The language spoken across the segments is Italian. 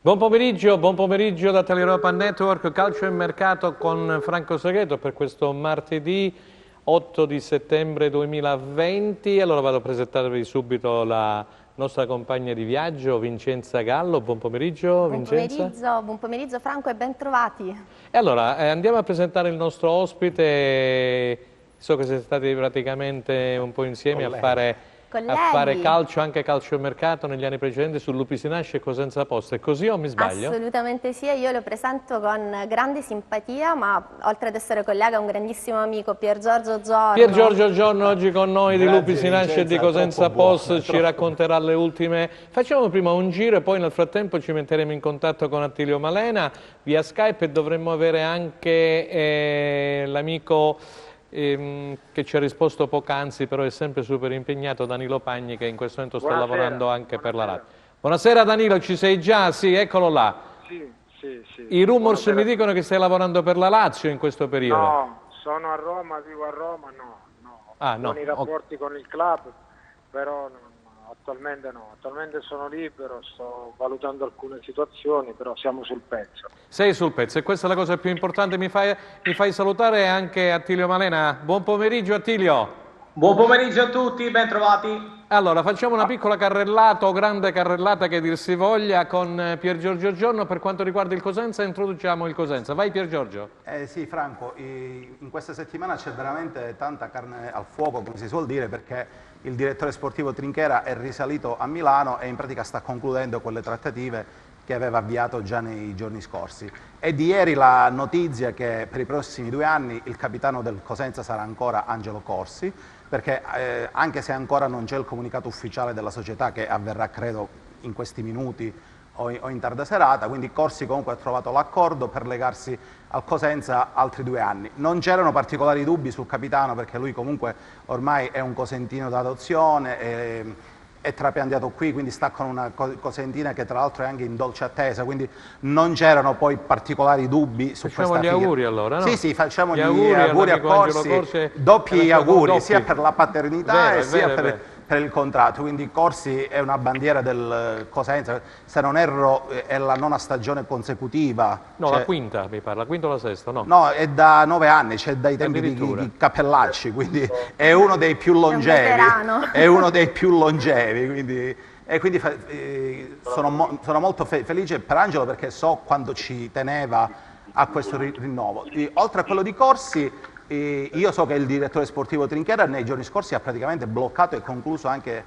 Buon pomeriggio da Teleeuropa Network, calcio e mercato con Franco Segreto per questo martedì 8 di settembre 2020. Allora vado a presentarvi subito la nostra compagna di viaggio, Vincenza Gallo. Buon pomeriggio, Vincenza. Buon pomeriggio Franco e ben trovati. E allora andiamo a presentare il nostro ospite. So che siete stati praticamente un po' insieme a fare calcio, anche calciomercato negli anni precedenti su Lupi si nasce e Cosenza Posta. È così o mi sbaglio? Assolutamente sì, io lo presento con grande simpatia, ma oltre ad essere collega è un grandissimo amico, Pier Giorgio Giorno. Pier Giorgio Giorno oggi con noi di Lupi si nasce e di Cosenza Post ci racconterà le ultime. Facciamo prima un giro e poi nel frattempo ci metteremo in contatto con Attilio Malena via Skype e dovremmo avere anche l'amico che ci ha risposto poc'anzi, però è sempre super impegnato, Danilo Pagni, che in questo momento sta lavorando anche per la radio. Buonasera Danilo, ci sei già? Sì, eccolo là. Sì. I rumors mi dicono che stai lavorando per la Lazio in questo periodo. No, sono a Roma, vivo a Roma, no. Buoni rapporti con il club, però attualmente sono libero, sto valutando alcune situazioni, però siamo sul pezzo. Sei sul pezzo e questa è la cosa più importante. Mi fai salutare anche Attilio Malena. Buon pomeriggio Attilio. Buon pomeriggio a tutti, ben trovati. Allora, facciamo una piccola carrellata o grande carrellata che dir si voglia con Pier Giorgio Giorno per quanto riguarda il Cosenza. Introduciamo il Cosenza. Vai Pier Giorgio. Sì Franco, in questa settimana c'è veramente tanta carne al fuoco, come si suol dire, perché il direttore sportivo Trinchera è risalito a Milano e in pratica sta concludendo quelle trattative che aveva avviato già nei giorni scorsi. È di ieri la notizia che per i prossimi 2 anni il capitano del Cosenza sarà ancora Angelo Corsi, perché anche se ancora non c'è il comunicato ufficiale della società, che avverrà credo in questi minuti o in tarda serata, quindi Corsi comunque ha trovato l'accordo per legarsi al Cosenza altri 2 anni. Non c'erano particolari dubbi sul capitano, perché lui comunque ormai è un cosentino d'adozione, è trapiantato qui, quindi sta con una cosentina che tra l'altro è anche in dolce attesa, quindi non c'erano poi particolari dubbi su questa figlia. Facciamo gli auguri allora, no? Sì, facciamo gli auguri a Corsi, doppi auguri, sia per la paternità sia per il contratto, quindi Corsi è una bandiera del Cosenza, se non erro è la 9ª stagione consecutiva. No, la quinta mi pare, la quinta o la sesta, no? No, è da 9 anni, cioè dai tempi di Cappellacci, quindi è uno dei più longevi. È uno dei più longevi, quindi sono molto felice per Angelo, perché so quanto ci teneva a questo rinnovo. Oltre a quello di Corsi, io so che il direttore sportivo Trinchera nei giorni scorsi ha praticamente bloccato e concluso anche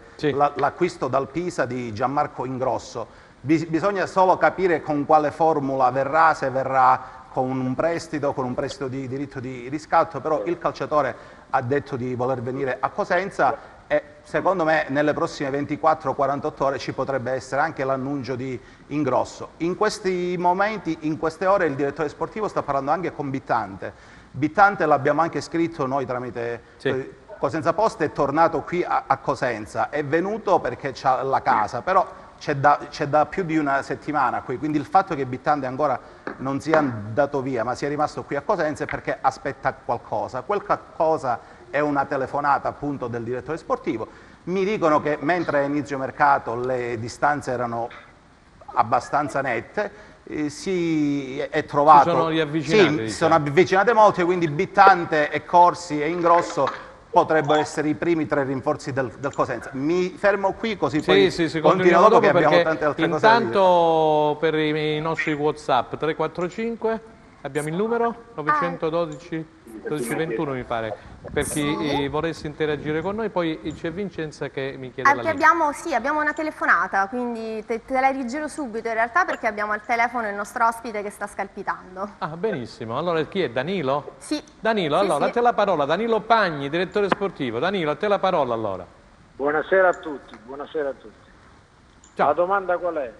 l'acquisto dal Pisa di Gianmarco Ingrosso. Bisogna solo capire con quale formula verrà, se verrà con un prestito di diritto di riscatto, però il calciatore ha detto di voler venire a Cosenza e secondo me nelle prossime 24-48 ore ci potrebbe essere anche l'annuncio di Ingrosso. In questi momenti, in queste ore, il direttore sportivo sta parlando anche con Bittante. Bittante l'abbiamo anche scritto noi tramite Cosenza Post, è tornato qui a Cosenza, è venuto perché c'ha la casa, però c'è da più di una settimana qui, quindi il fatto che Bittante ancora non sia andato via ma sia rimasto qui a Cosenza è perché aspetta qualcosa. Quel qualcosa è una telefonata appunto del direttore sportivo. Mi dicono che mentre a inizio mercato le distanze erano abbastanza nette, si è trovato, si sono riavvicinate, si sono avvicinate molto, quindi Bittante e Corsi e Ingrosso potrebbero essere i primi 3 rinforzi del Cosenza. Mi fermo qui così poi continuiamo dopo, che abbiamo tante altre cose da dire. Intanto per i nostri WhatsApp 345 abbiamo il numero 912 1221 mi pare, per chi volesse interagire con noi. Poi c'è Vincenza che mi chiede la linea. Abbiamo una telefonata, quindi te la rigiro subito in realtà, perché abbiamo al telefono il nostro ospite che sta scalpitando. Ah, benissimo. Allora chi è? Danilo? Sì. Danilo, sì, allora sì. a te la parola. Danilo Pagni, direttore sportivo. Danilo, a te la parola allora. Buonasera a tutti, buonasera a tutti. Ciao. La domanda qual è?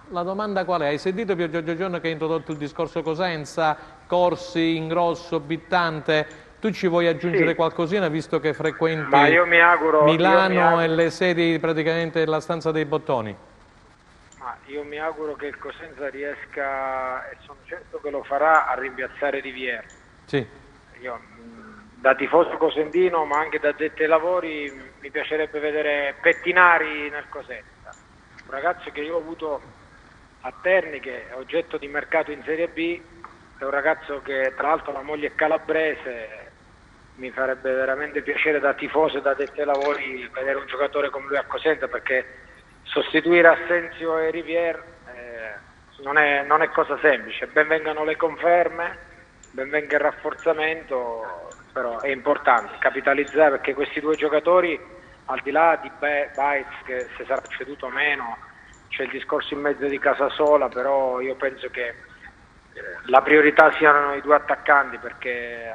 La domanda qual è? Hai sentito Pier Giorgio Giorno che ha introdotto il discorso Cosenza, Corsi, Ingrosso, Bittante? Tu ci vuoi aggiungere qualcosina, visto che frequenti Milano e le sedi praticamente della stanza dei bottoni? Io mi auguro che il Cosenza riesca, e sono certo che lo farà, a rimpiazzare Rivière. Sì. Io, da tifoso cosentino, ma anche da addetti ai lavori, mi piacerebbe vedere Pettinari nel Cosenza. Un ragazzo che io ho avuto a Terni, che è oggetto di mercato in Serie B, è un ragazzo che tra l'altro la moglie è calabrese. Mi farebbe veramente piacere da tifoso e da addetti ai lavori vedere un giocatore come lui a Cosenza, perché sostituire Assensio e Rivière non è cosa semplice. Ben vengano le conferme, ben venga il rafforzamento, però è importante capitalizzare, perché questi due giocatori, al di là di Baez che se sarà ceduto o meno, c'è il discorso in mezzo di Casasola, però io penso che la priorità siano i due attaccanti, perché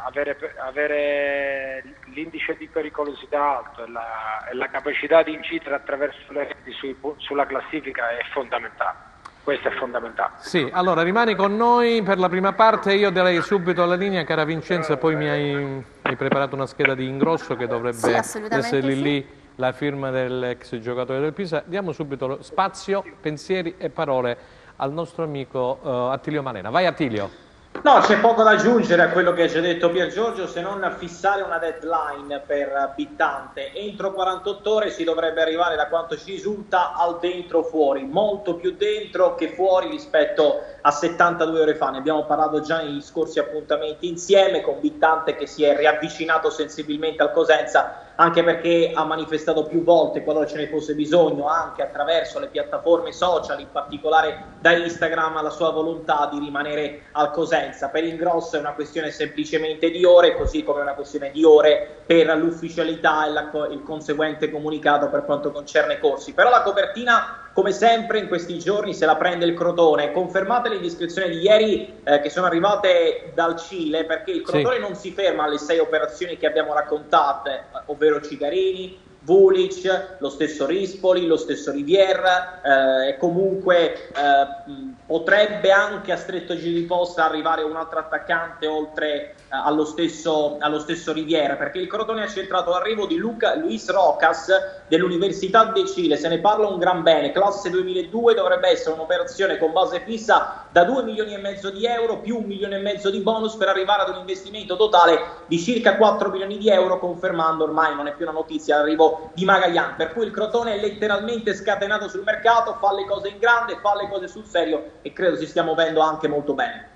avere l'indice di pericolosità alto e la capacità di incidere attraverso le reti sulla classifica è fondamentale. Questo è fondamentale. Sì, allora rimani con noi per la prima parte, io darei subito alla linea, cara Vincenza, poi mi hai preparato una scheda di ingrosso che dovrebbe essere lì la firma dell'ex giocatore del Pisa. Diamo subito spazio, pensieri e parole al nostro amico Attilio Malena. Vai Attilio. No, c'è poco da aggiungere a quello che ha già detto Piergiorgio, se non fissare una deadline per Bittante. Entro 48 ore si dovrebbe arrivare, da quanto ci risulta, al dentro fuori, molto più dentro che fuori rispetto a 72 ore fa. Ne abbiamo parlato già negli scorsi appuntamenti insieme, con Bittante che si è riavvicinato sensibilmente al Cosenza, anche perché ha manifestato più volte, qualora ce ne fosse bisogno, anche attraverso le piattaforme social, in particolare da Instagram, la sua volontà di rimanere al Cosenza. Per Ingrosso è una questione semplicemente di ore, così come è una questione di ore per l'ufficialità e il conseguente comunicato per quanto concerne Corsi. Però la copertina, come sempre in questi giorni, se la prende il Crotone. Confermate le indiscrezioni di ieri che sono arrivate dal Cile, perché il Crotone non si ferma alle 6 operazioni che abbiamo raccontate, ovvero Cigarini, Vulic, lo stesso Rispoli, lo stesso Rivière, e comunque potrebbe anche a stretto giro di posta arrivare un altro attaccante oltre allo stesso Rivière, perché il Crotone ha centrato l'arrivo di Luis Rocas dell'Università de Chile. Se ne parla un gran bene, classe 2002, dovrebbe essere un'operazione con base fissa da 2,5 milioni di euro più 1,5 milioni di bonus, per arrivare ad un investimento totale di circa 4 milioni di euro, confermando ormai, non è più una notizia, l'arrivo di Magallan. Per cui il Crotone è letteralmente scatenato sul mercato, fa le cose in grande, fa le cose sul serio, e credo si stia muovendo anche molto bene.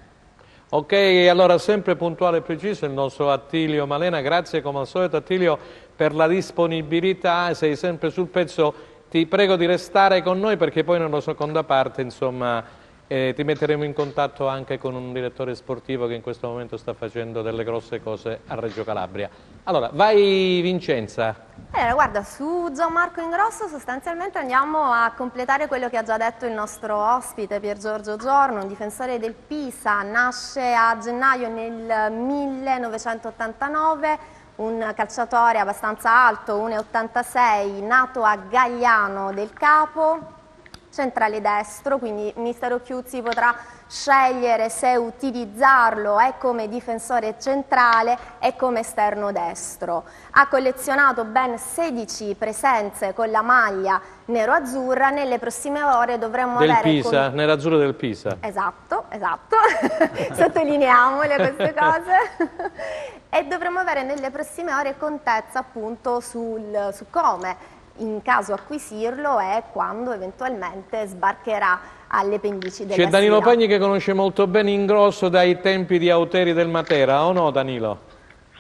Ok, allora sempre puntuale e preciso il nostro Attilio Malena. Grazie come al solito Attilio per la disponibilità, sei sempre sul pezzo. Ti prego di restare con noi, perché poi nella seconda parte insomma ti metteremo in contatto anche con un direttore sportivo che in questo momento sta facendo delle grosse cose a Reggio Calabria. Allora, vai Vincenza. Guarda, su Gianmarco Ingrosso sostanzialmente andiamo a completare quello che ha già detto il nostro ospite Piergiorgio Giorno, un difensore del Pisa, nasce a gennaio nel 1989, un calciatore abbastanza alto, 1,86, nato a Gagliano del Capo, centrale destro, quindi mister Occhiuzzi potrà scegliere se utilizzarlo come difensore centrale e come esterno destro. Ha collezionato ben 16 presenze con la maglia nero-azzurra. Nelle prossime ore dovremmo avere... Pisa, nero-azzurro del Pisa. Esatto, sottolineiamole queste cose. E dovremmo avere nelle prossime ore contezza appunto su come, in caso acquisirlo, e quando eventualmente sbarcherà alle pendici della C'è Danilo Pagni che conosce molto bene Ingrosso dai tempi di Auteri del Matera, o no Danilo?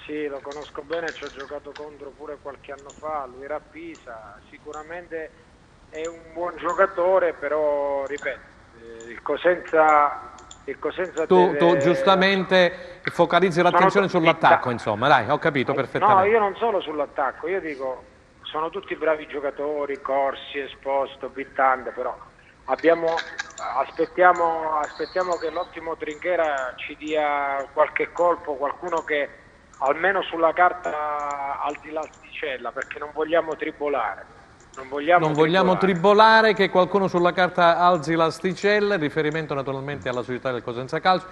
Sì, lo conosco bene, ci ho giocato contro pure qualche anno fa, lui era a Pisa, sicuramente è un buon giocatore, però ripeto, il Cosenza tu giustamente focalizzi l'attenzione sull'attacco, insomma, dai, ho capito perfettamente. No, io non solo sull'attacco, io dico, sono tutti bravi giocatori, Corsi, Esposito, Bittante, però aspettiamo che l'ottimo Trinchera ci dia qualche colpo, qualcuno che almeno sulla carta alzi l'asticella, perché non vogliamo tribolare. Non vogliamo tribolare, che qualcuno sulla carta alzi l'asticella, riferimento naturalmente alla società del Cosenza Calcio.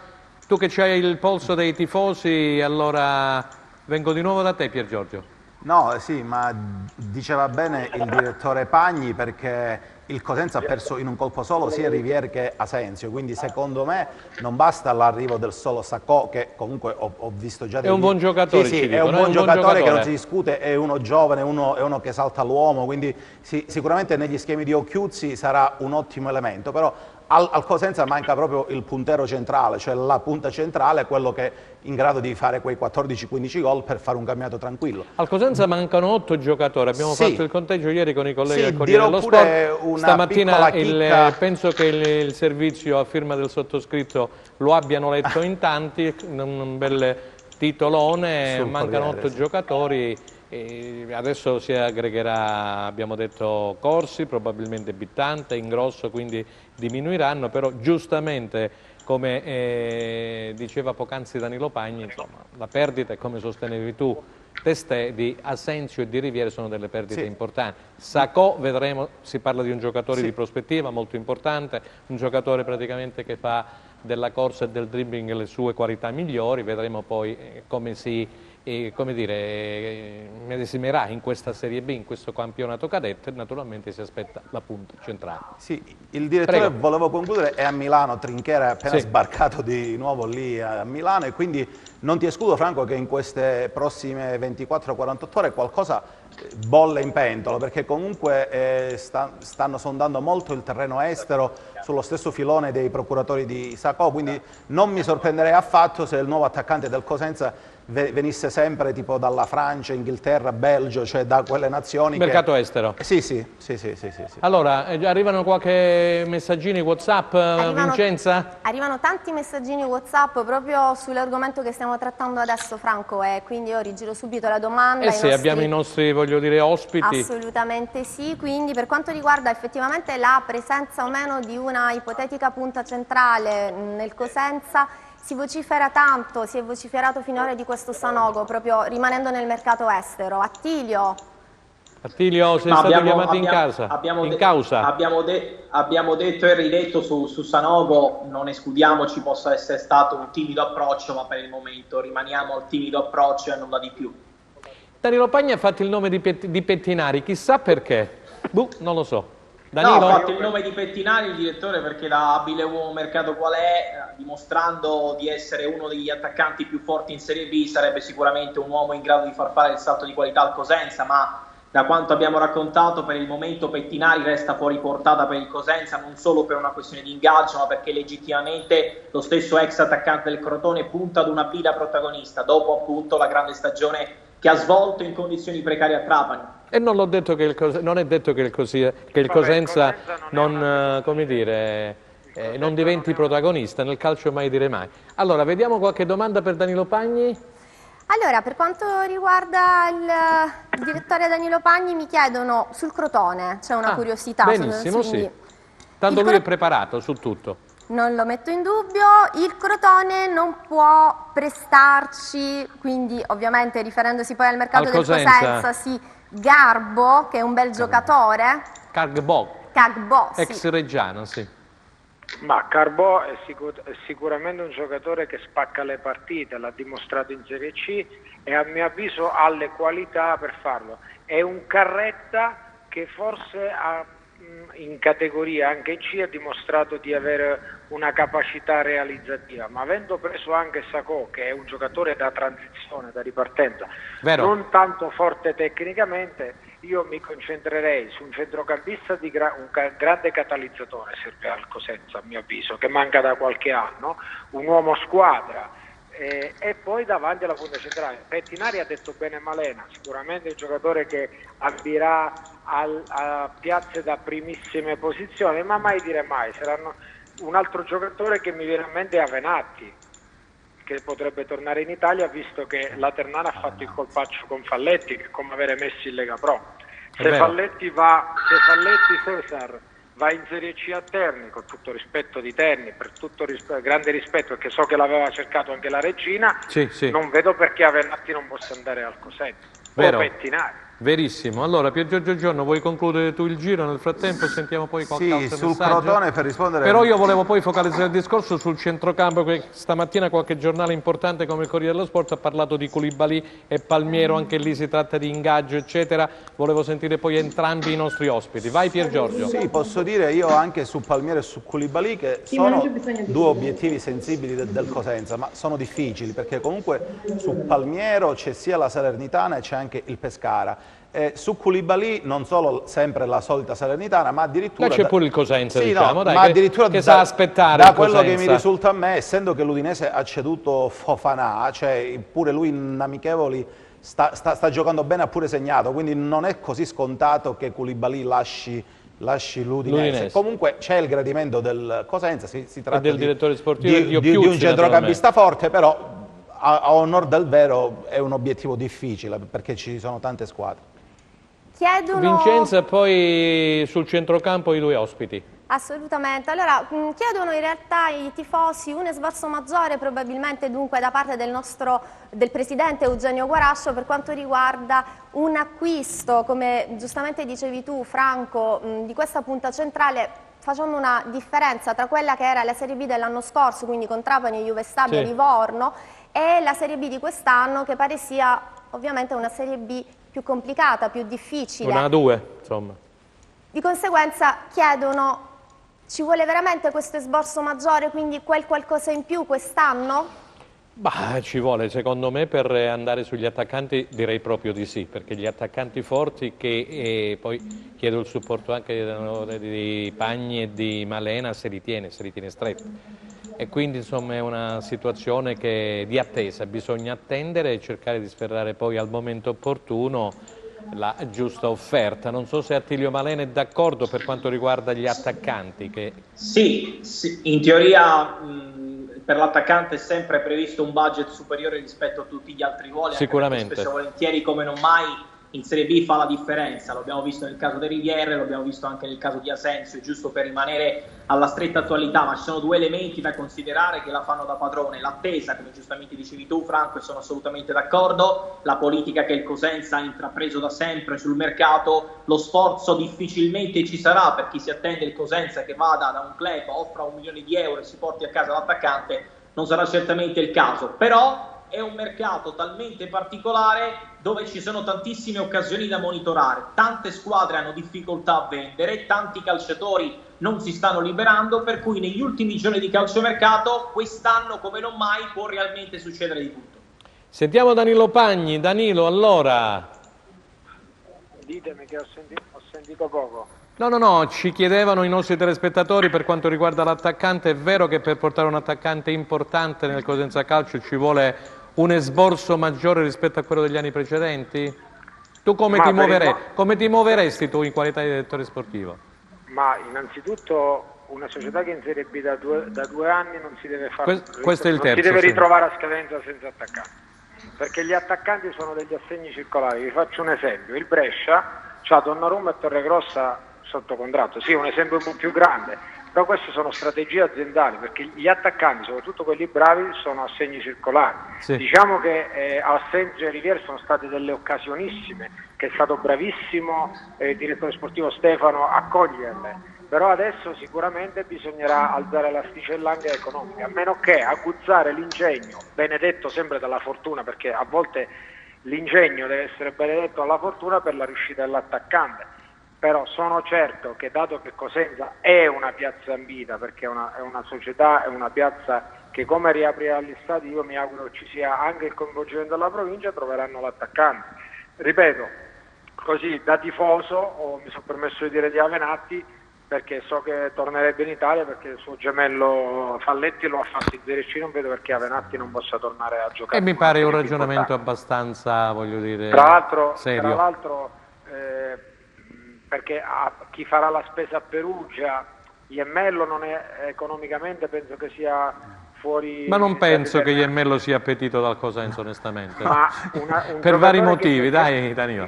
Tu che c'hai il polso dei tifosi, allora vengo di nuovo da te Piergiorgio. No, sì, ma diceva bene il direttore Pagni, perché il Cosenza ha perso in un colpo solo sia Rivière che Asensio, quindi secondo me non basta l'arrivo del solo Sacco, che comunque ho visto già... È un buon giocatore, sì, è un buon giocatore che non si discute, è uno giovane, è uno che salta l'uomo, quindi sicuramente negli schemi di Occhiuzzi sarà un ottimo elemento, però al Cosenza manca proprio il puntero centrale, cioè la punta centrale, quello che è in grado di fare quei 14-15 gol per fare un campionato tranquillo. Al Cosenza mancano 8 giocatori, abbiamo fatto il conteggio ieri con i colleghi del Corriere dirò dello pure Sport. una Stamattina piccola penso che il servizio a firma del sottoscritto lo abbiano letto in tanti, un bel titolone, mancano 8 giocatori. E adesso si aggregherà, abbiamo detto, Corsi, probabilmente Bittante, Ingrosso, quindi diminuiranno, però giustamente, come diceva poc'anzi Danilo Pagni, insomma, la perdita, come sostenevi tu, Testè, di Asensio e di Riviere sono delle perdite importanti. Sacco, vedremo, si parla di un giocatore di prospettiva molto importante, un giocatore praticamente che fa della corsa e del dribbling le sue qualità migliori, vedremo poi come si medesimerà in questa Serie B, in questo campionato cadette, naturalmente si aspetta la punta centrale. Sì, il direttore, volevo concludere, è a Milano, Trinchera è appena sbarcato di nuovo lì a Milano e quindi non ti escludo, Franco, che in queste prossime 24-48 ore qualcosa bolle in pentola, perché comunque stanno sondando molto il terreno estero sullo stesso filone dei procuratori di Sacco, quindi non mi sorprenderei affatto se il nuovo attaccante del Cosenza venisse sempre tipo dalla Francia, Inghilterra, Belgio, cioè da quelle nazioni. Mercato estero. Sì. Allora, arrivano qualche messaggini WhatsApp, Vincenza? Arrivano tanti messaggini WhatsApp proprio sull'argomento che stiamo trattando adesso, Franco, e quindi io rigiro subito la domanda. Abbiamo i nostri, voglio dire, ospiti. Assolutamente sì, quindi per quanto riguarda effettivamente la presenza o meno di una ipotetica punta centrale nel Cosenza, si vocifera tanto, si è vociferato finora di questo Sanogo, proprio rimanendo nel mercato estero. Attilio, sei stato chiamato in causa. Abbiamo detto e ridetto su Sanogo, non escludiamoci possa essere stato un timido approccio, ma per il momento rimaniamo al timido approccio e nulla di più. Danilo Pagni ha fatto il nome di Pettinari, chissà perché. Non lo so. Danilo? No, ha fatto il nome di Pettinari il direttore perché da abile uomo mercato qual è, dimostrando di essere uno degli attaccanti più forti in Serie B, sarebbe sicuramente un uomo in grado di far fare il salto di qualità al Cosenza, ma da quanto abbiamo raccontato per il momento Pettinari resta fuori portata per il Cosenza, non solo per una questione di ingaggio, ma perché legittimamente lo stesso ex attaccante del Crotone punta ad una pila protagonista, dopo appunto la grande stagione che ha svolto in condizioni precarie a Trapani. E non è detto che il Cosenza non, come dire, non diventi protagonista, nel calcio mai dire mai. Allora, vediamo qualche domanda per Danilo Pagni. Allora, per quanto riguarda il direttore Danilo Pagni, mi chiedono sul Crotone, c'è una curiosità. Benissimo, sì. Tanto lui è preparato su tutto. Non lo metto in dubbio, il Crotone non può prestarci, quindi ovviamente riferendosi poi al mercato del Cosenza, Garbo, che è un bel giocatore. Cagbo, sì. Ex Reggiano, sì. Ma Carbò è sicuramente un giocatore che spacca le partite, l'ha dimostrato in Serie C e a mio avviso ha le qualità per farlo. È un Carretta che forse in categoria anche in C ha dimostrato di avere una capacità realizzativa, ma avendo preso anche Sacco, che è un giocatore da transizione, da ripartenza, non tanto forte tecnicamente, io mi concentrerei su un centrocampista di un grande catalizzatore, serve al Cosenza a mio avviso, che manca da qualche anno, un uomo squadra, e poi davanti alla punta centrale. Pettinari ha detto bene Malena, sicuramente un giocatore che ambirà a piazze da primissime posizioni, ma mai dire mai. Saranno un altro giocatore che mi viene a mente è Avenatti, che potrebbe tornare in Italia visto che la Ternana ha fatto il colpaccio con Falletti, che è come avere Messi in Lega Pro. Se Falletti Cesar va in Serie C a Terni, con tutto rispetto di Terni, per tutto grande rispetto, perché so che l'aveva cercato anche la Regina, non vedo perché Avenatti non possa andare al Cosenza o Pettinari. Verissimo. Allora, Pier Giorgio Giorno, vuoi concludere tu il giro? Nel frattempo sentiamo poi qualche altro sul messaggio. Crotone per rispondere. Però io volevo poi focalizzare il discorso sul centrocampo, che stamattina qualche giornale importante come il Corriere dello Sport ha parlato di Koulibaly e Palmiero, anche lì si tratta di ingaggio, eccetera. Volevo sentire poi entrambi i nostri ospiti. Vai Pier Giorgio. Sì, posso dire io anche su Palmiero e su Koulibaly che sono due obiettivi sensibili del Cosenza, ma sono difficili perché comunque su Palmiero c'è sia la Salernitana e c'è anche il Pescara. Su Koulibaly non solo sempre la solita Salernitana, ma addirittura... Ma c'è pure il Cosenza, sì, diciamo, no, dai, ma addirittura che sa aspettare da il quello che mi Cosenza. risulta a me, essendo che l'Udinese ha ceduto Fofana, cioè pure lui in amichevoli sta giocando bene, ha pure segnato, quindi non è così scontato che Koulibaly lasci l'Udinese. Comunque c'è il gradimento del Cosenza, si tratta del direttore sportivo di un centrocampista forte, però a onor del vero è un obiettivo difficile perché ci sono tante squadre. Vincenza, e poi sul centrocampo i due ospiti. Assolutamente, allora chiedono in realtà i tifosi un esborso maggiore probabilmente dunque da parte del presidente Eugenio Guarascio per quanto riguarda un acquisto, come giustamente dicevi tu Franco, di questa punta centrale, facendo una differenza tra quella che era la Serie B dell'anno scorso, quindi con Trapani, Juve Stabia, Livorno, e la Serie B di quest'anno che pare sia ovviamente una Serie B più complicata, più difficile. Una A2, insomma. Di conseguenza chiedono, ci vuole veramente questo esborso maggiore, quindi quel qualcosa in più quest'anno? Bah, ci vuole, secondo me, per andare sugli attaccanti direi proprio di sì, perché gli attaccanti forti che poi chiedo il supporto anche di Pagni e di Malena se li tiene stretti. E quindi insomma è una situazione di attesa, bisogna attendere e cercare di sferrare poi al momento opportuno la giusta offerta. Non so se Attilio Malena è d'accordo per quanto riguarda gli attaccanti. Sì, in teoria per l'attaccante è sempre previsto un budget superiore rispetto a tutti gli altri ruoli, sicuramente. Spesso e volentieri come non mai in Serie B fa la differenza, lo abbiamo visto nel caso di Riviere, lo abbiamo visto anche nel caso di Asensio, giusto per rimanere alla stretta attualità, ma ci sono due elementi da considerare che la fanno da padrone: l'attesa, come giustamente dicevi tu Franco, e sono assolutamente d'accordo, la politica che il Cosenza ha intrapreso da sempre sul mercato, lo sforzo difficilmente ci sarà per chi si attende il Cosenza che vada da un club, offra 1 milione di euro e si porti a casa l'attaccante, non sarà certamente il caso, però è un mercato talmente particolare dove ci sono tantissime occasioni da monitorare, tante squadre hanno difficoltà a vendere, tanti calciatori non si stanno liberando, per cui negli ultimi giorni di calciomercato quest'anno come non mai può realmente succedere di tutto. Sentiamo Danilo Pagni. Danilo, allora. Ditemi che ho sentito poco. No, ci chiedevano i nostri telespettatori per quanto riguarda l'attaccante, è vero che per portare un attaccante importante nel Cosenza Calcio ci vuole un esborso maggiore rispetto a quello degli anni precedenti? Tu come ti muoveresti tu in qualità di direttore sportivo? Ma innanzitutto una società che in Serie B da due anni non si deve fare, questo è il terzo, si deve ritrovare a scadenza senza attaccanti, perché gli attaccanti sono degli assegni circolari. Vi faccio un esempio: il Brescia c'ha Donnarumma e Torregrossa sotto contratto, sì, un esempio un po' più grande, però queste sono strategie aziendali, perché gli attaccanti, soprattutto quelli bravi, sono assegni circolari. Sì. Diciamo che a Asensio e Riviere sono state delle occasionissime, che è stato bravissimo il direttore sportivo Stefano a coglierle, però adesso sicuramente bisognerà alzare l'asticella anche economica, a meno che aguzzare l'ingegno, benedetto sempre dalla fortuna, perché a volte l'ingegno deve essere benedetto dalla fortuna per la riuscita dell'attaccante. Però sono certo che, dato che Cosenza è una piazza ambita, perché è una società, è una piazza che come riaprirà gli stadi, io mi auguro ci sia anche il coinvolgimento della provincia, troveranno l'attaccante. Ripeto, così da tifoso mi sono permesso di dire di Avenatti, perché so che tornerebbe in Italia, perché il suo gemello Falletti lo ha fatto in Serie C, non vedo perché Avenatti non possa tornare a giocare. E mi pare un ragionamento abbastanza, voglio dire, serio. Tra l'altro perché chi farà la spesa a Perugia, Iemmello non è economicamente, penso che sia fuori. Ma non penso che Iemmello sia appetito dal Cosenza, onestamente. Ma per vari motivi, dai Danilo.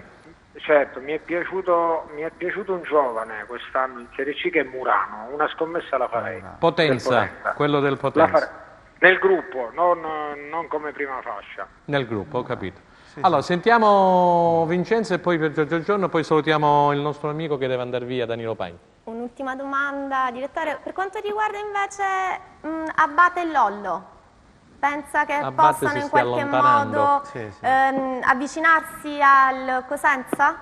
Certo, mi è piaciuto un giovane quest'anno in Serie C che è Murano, una scommessa la farei. Potenza, quello del Potenza. Nel gruppo, non come prima fascia. Nel gruppo, ho capito. Allora, sentiamo Vincenzo e poi per Giorgio Giorno, poi salutiamo il nostro amico che deve andare via, Danilo Pagni. Un'ultima domanda, direttore. Per quanto riguarda invece Abate e Lollo, pensa che possano in qualche modo avvicinarsi al Cosenza?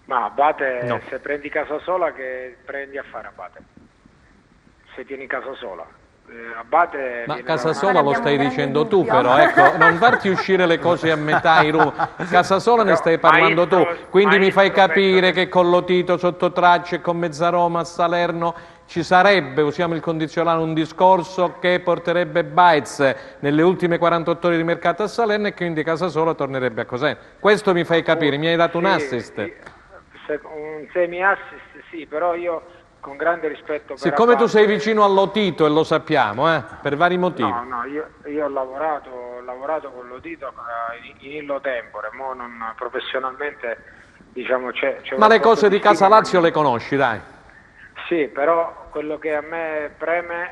Ma Abate, no. Se prendi Casasola, che prendi a fare Abate? Se tieni Casasola. Abate ma Casasola lo stai dicendo tu però, ecco, non farti uscire le cose a metà, Casasola ne stai parlando tu, quindi mi fai capire che con Lotito sotto traccia e con Mezzaroma a Salerno ci sarebbe, usiamo il condizionale, un discorso che porterebbe Baez nelle ultime 48 ore di mercato a Salerno e quindi Casasola tornerebbe a Cosenza. Questo mi fai capire, mi hai dato un assist. Un semi-assist sì, però io con grande rispetto per siccome tu sei vicino a Lotito e lo sappiamo, per vari motivi. No, io ho lavorato con Lotito in illo tempore, professionalmente diciamo c'è ma le cose di Casa Lazio le conosci, dai. Sì, però quello che a me preme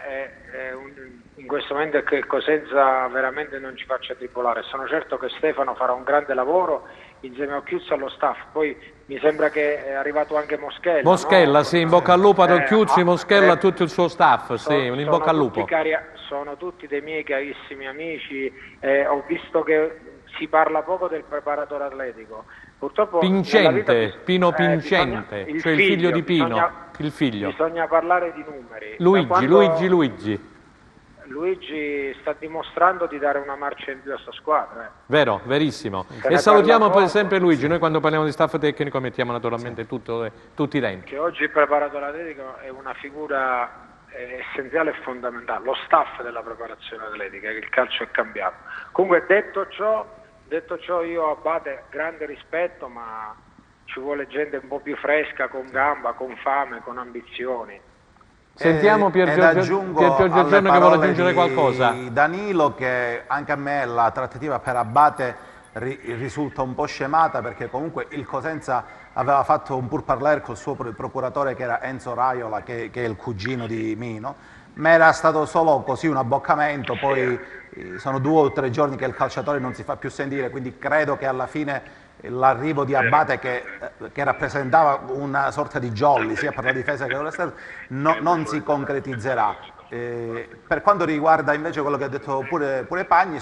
in questo momento è che il Cosenza veramente non ci faccia tribolare. Sono certo che Stefano farà un grande lavoro insieme a Occhiuzzi allo staff, poi mi sembra che è arrivato anche Moschella. Moschella, no? Sì, in bocca al lupo ad Occhiuzzi, Moschella, tutto il suo staff, sì, in bocca al lupo. Sono tutti dei miei carissimi amici, ho visto che si parla poco del preparatore atletico. Purtroppo Pincente, Pino Pincente, cioè il figlio di Pino, il figlio. Bisogna parlare di numeri. Luigi sta dimostrando di dare una marcia in più a sta squadra. Vero, verissimo. E salutiamo poi sempre Luigi, noi quando parliamo di staff tecnico mettiamo naturalmente tutti dentro. Che oggi il preparatore atletico è una figura essenziale e fondamentale, lo staff della preparazione atletica, che il calcio è cambiato. Comunque detto ciò io a Abate grande rispetto, ma ci vuole gente un po' più fresca, con gamba, con fame, con ambizioni. Sentiamo Pier Giorgio che vuole aggiungere qualcosa. Danilo, che anche a me la trattativa per Abate risulta un po' scemata, perché comunque il Cosenza aveva fatto un pourparlers col suo procuratore che era Enzo Raiola, che è il cugino di Mino, ma era stato solo così un abboccamento, poi sono 2 o 3 giorni che il calciatore non si fa più sentire, quindi credo che alla fine l'arrivo di Abate, che rappresentava una sorta di jolly sia per la difesa che per l'esterno, non si concretizzerà. Per quanto riguarda invece quello che ha detto pure Pagni,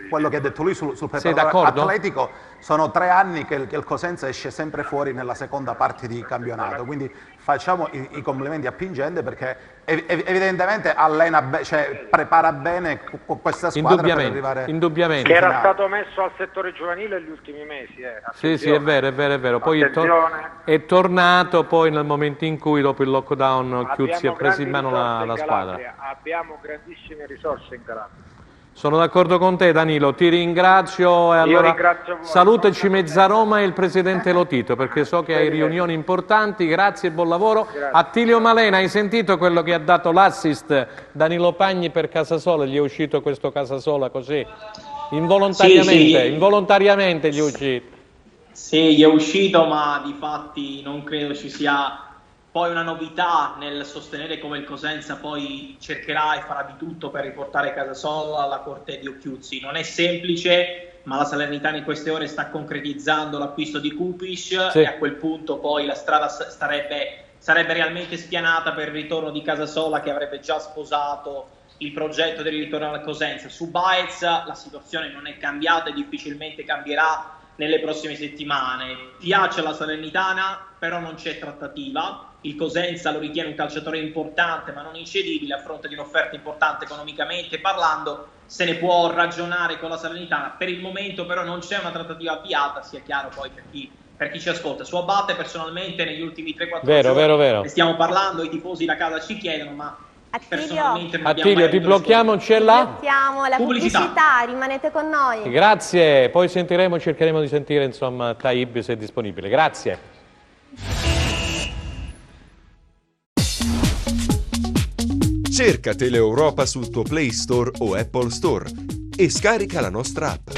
quello che ha detto lui sul preparatore atletico, sono 3 anni che il Cosenza esce sempre fuori nella seconda parte di campionato, quindi facciamo i complimenti a Pincente, perché evidentemente prepara bene questa squadra per arrivare indubbiamente. Che era stato messo al settore giovanile negli ultimi mesi. Sì, è vero. Poi è tornato poi nel momento in cui dopo il lockdown Chiuzzi ha preso in mano la squadra. Abbiamo grandissime risorse in Calabria. Sono d'accordo con te Danilo, ti ringrazio e allora salutaci Mezzaroma e il presidente Lotito, perché so che hai riunioni importanti, grazie e buon lavoro. Grazie. Attilio Malena, hai sentito quello che ha dato l'assist Danilo Pagni per Casasola, gli è uscito questo Casasola così, involontariamente gli è uscito. Sì, gli è uscito, ma di fatti non credo ci sia poi una novità nel sostenere come il Cosenza poi cercherà e farà di tutto per riportare Casasola alla corte di Occhiuzzi. Non è semplice, ma la Salernitana in queste ore sta concretizzando l'acquisto di Kupic, e a quel punto poi la strada sarebbe realmente spianata per il ritorno di Casasola, che avrebbe già sposato il progetto di ritorno al Cosenza. Su Baez la situazione non è cambiata e difficilmente cambierà nelle prossime settimane. Piace alla Salernitana, però non c'è trattativa. Il Cosenza lo ritiene un calciatore importante ma non incedibile, a fronte di un'offerta importante economicamente parlando. Se ne può ragionare con la Salernitana, per il momento però non c'è una trattativa avviata, sia chiaro poi per chi ci ascolta. Su Abate personalmente negli ultimi 3-4 giorni ne stiamo parlando, i tifosi da casa ci chiedono, ma Attilio, ti blocchiamo, c'è la pubblicità, rimanete con noi. Grazie, poi cercheremo di sentire insomma Taib se è disponibile. Grazie. Cerca Teleeuropa sul tuo Play Store o Apple Store e scarica la nostra app.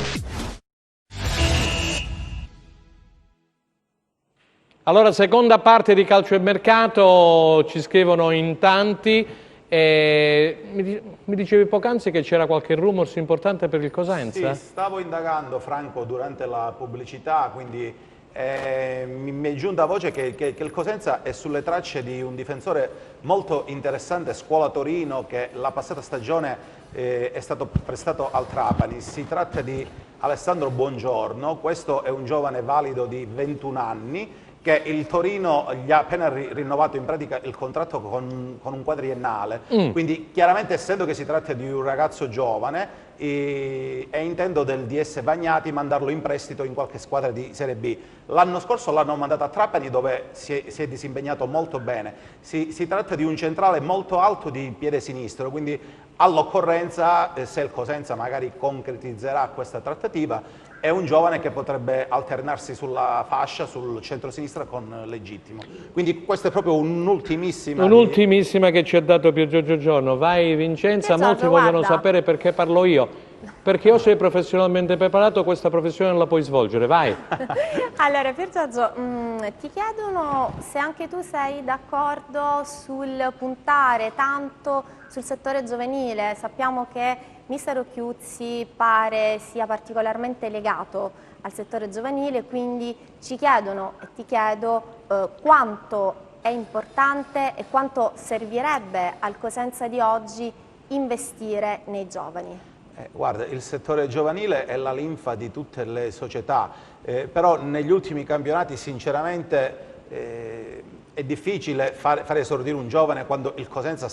Allora, seconda parte di Calcio e Mercato, ci scrivono in tanti. Mi dicevi poc'anzi che c'era qualche rumors importante per il Cosenza? Sì, stavo indagando, Franco, durante la pubblicità, quindi mi è giunta voce che il Cosenza è sulle tracce di un difensore molto interessante, Scuola Torino, che la passata stagione è stato prestato al Trapani. Si tratta di Alessandro Buongiorno, questo è un giovane valido di 21 anni che il Torino gli ha appena rinnovato in pratica il contratto con un quadriennale, quindi chiaramente essendo che si tratta di un ragazzo giovane e intendo del DS Bagnati mandarlo in prestito in qualche squadra di Serie B. L'anno scorso l'hanno mandato a Trapani dove si è disimpegnato molto bene. Si tratta di un centrale molto alto di piede sinistro, quindi all'occorrenza, se il Cosenza magari concretizzerà questa trattativa, è un giovane che potrebbe alternarsi sulla fascia, sul centro-sinistra con Legittimo. Quindi questa è proprio un'ultimissima... Un'ultimissima che ci ha dato Pier Giorgio Giorno. Vai Vincenza, molti vogliono sapere perché parlo io. Perché o sei professionalmente preparato, questa professione non la puoi svolgere, vai. Allora Pier Giorgio, ti chiedono se anche tu sei d'accordo sul puntare tanto sul settore giovanile. Sappiamo che mister Occhiuzzi pare sia particolarmente legato al settore giovanile, quindi ci chiedono e ti chiedo quanto è importante e quanto servirebbe al Cosenza di oggi investire nei giovani. Guarda, il settore giovanile è la linfa di tutte le società, però negli ultimi campionati sinceramente è difficile fare esordire un giovane quando il Cosenza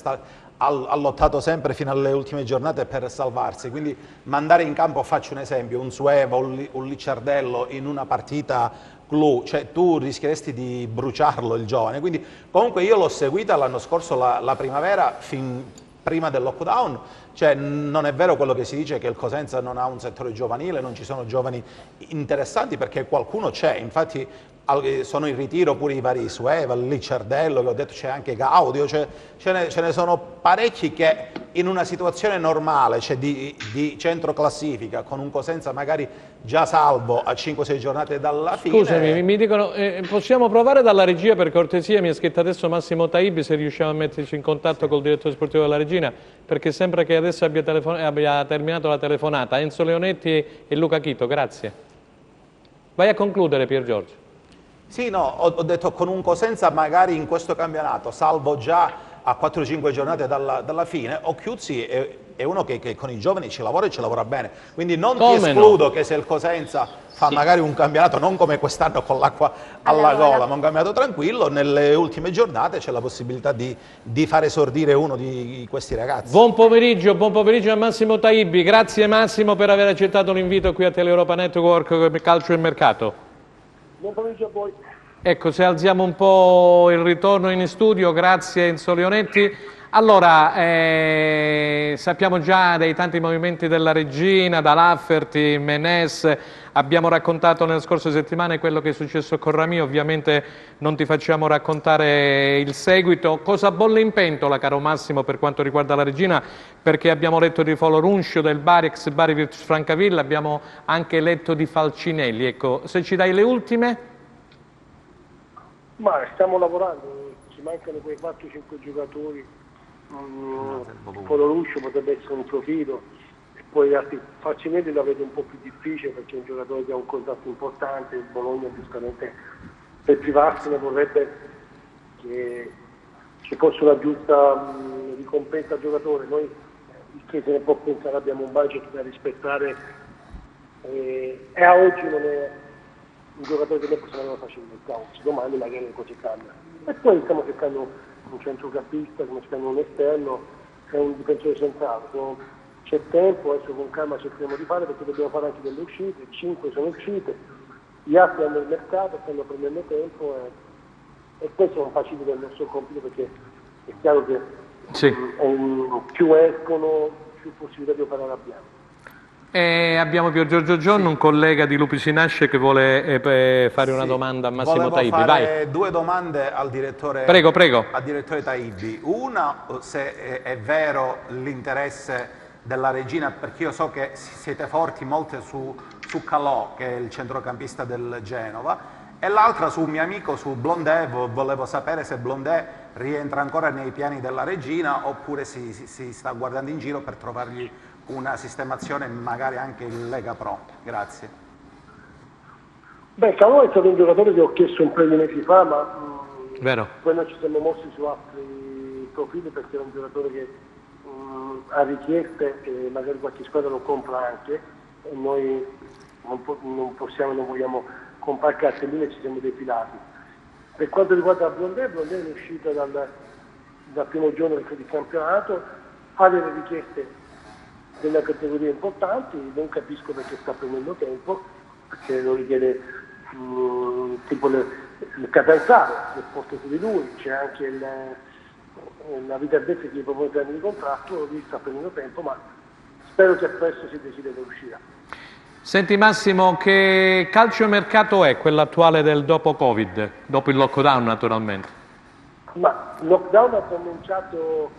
ha lottato sempre fino alle ultime giornate per salvarsi, quindi mandare in campo, faccio un esempio, un Sueva, un Licciardello in una partita clou, cioè tu rischieresti di bruciarlo il giovane, quindi comunque io l'ho seguita l'anno scorso la primavera fin prima del lockdown, cioè non è vero quello che si dice che il Cosenza non ha un settore giovanile, non ci sono giovani interessanti, perché qualcuno c'è, infatti sono in ritiro pure i vari Sueva, Licciardello, che ho detto c'è anche Gaudio, ce ne sono parecchi che in una situazione normale, cioè di centro classifica, con un Cosenza magari già salvo a 5-6 giornate dalla fine. Scusami, mi dicono, possiamo provare dalla regia per cortesia, mi ha scritto adesso Massimo Taibbi se riusciamo a metterci in contatto col direttore sportivo della Regina, perché sembra che adesso abbia terminato la telefonata. Enzo Leonetti e Luca Chito, grazie. Vai a concludere Pier Giorgio. Sì, no, ho detto con un Cosenza magari in questo campionato, salvo già a 4-5 giornate dalla fine, Occhiuzzi è uno che con i giovani ci lavora e ci lavora bene, quindi non ti escludo che se il Cosenza fa magari un campionato, non come quest'anno con l'acqua alla gola, ma un campionato tranquillo, nelle ultime giornate c'è la possibilità di far esordire uno di questi ragazzi. Buon pomeriggio a Massimo Taibbi, grazie Massimo per aver accettato l'invito qui a Teleeuropa Network Calcio e Mercato. Buon pomeriggio a voi. Ecco, se alziamo un po' il ritorno in studio, grazie Enzo Leonetti. Allora, sappiamo già dei tanti movimenti della Regina, da Lafferty, Menes, abbiamo raccontato nelle scorse settimane quello che è successo con Ramì, ovviamente non ti facciamo raccontare il seguito. Cosa bolle in pentola, caro Massimo, per quanto riguarda la Regina? Perché abbiamo letto di Foloruncio, del Bari, ex Bari Virtus Francavilla, abbiamo anche letto di Falcinelli. Ecco, se ci dai le ultime? Ma stiamo lavorando, ci mancano quei 4-5 giocatori, Foloruncio potrebbe essere un profilo, e poi gli altri Falcinelli la vedo un po' più difficile perché è un giocatore che ha un contratto importante, il Bologna giustamente per privarsene vorrebbe che ci fosse una giusta ricompensa al giocatore. Noi, il che se ne può pensare, abbiamo un budget da rispettare e a oggi non è un giocatore che noi possiamo avere facilmente, oggi, domani magari le cose cambiano. E poi stiamo cercando un centrocampista, stiamo cercando un esterno e un difensore centrale. C'è tempo, adesso con calma cercheremo di fare perché dobbiamo fare anche delle uscite, 5 sono uscite, gli altri hanno il mercato, stanno prendendo tempo e questo non facilita il nostro compito perché è chiaro che più escono, più possibilità di operare abbiamo. Abbiamo Pier Giorgio Giorno, un collega di Lupi Sinasce che vuole fare una domanda a Massimo Taibbi. Volevo fare vai. due domande al direttore, prego. Al direttore Taibbi. Una, se è vero l'interesse della Regina, perché io so che siete forti molto su Calò, che è il centrocampista del Genova, e l'altra su un mio amico, su Blondet. Volevo sapere se Blondet rientra ancora nei piani della Regina oppure si sta guardando in giro per trovargli una sistemazione magari anche in Lega Pro. Grazie. Calò è stato un giocatore che ho chiesto un paio di mesi fa, ma poi noi ci siamo mossi su altri profili perché è un giocatore che ha richieste e magari qualche squadra lo compra anche e noi non possiamo, non vogliamo comprare cartelline e ci siamo defilati. Per quanto riguarda Blondé è uscita dal primo giorno del campionato, ha delle richieste delle categorie importanti, non capisco perché sta prendendo tempo, perché lo richiede tipo il Catanzaro, che porta su di lui, c'è anche la Viterbo che gli propone termini di contratto, lui sta prendendo tempo, ma spero che presto si decida per uscire. Senti Massimo, che calciomercato è quello attuale del dopo Covid, dopo il lockdown naturalmente? Ma il lockdown ha cominciato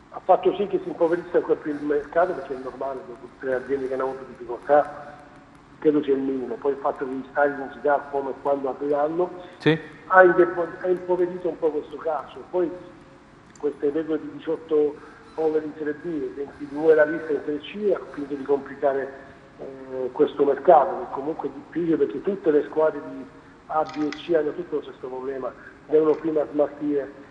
ha fatto sì che si impoverisse ancora più il mercato, perché è normale, dopo tutte le aziende che hanno avuto difficoltà, credo sia il minimo. Poi il fatto che gli stadi non si dà come e quando apriranno, sì, ha impoverito un po' questo calcio. Poi queste regole di 18 over in Serie B, 22 la lista in Serie C, ha finito di complicare questo mercato, che comunque è difficile perché tutte le squadre di A, B e C hanno tutto lo stesso problema, devono prima smaltire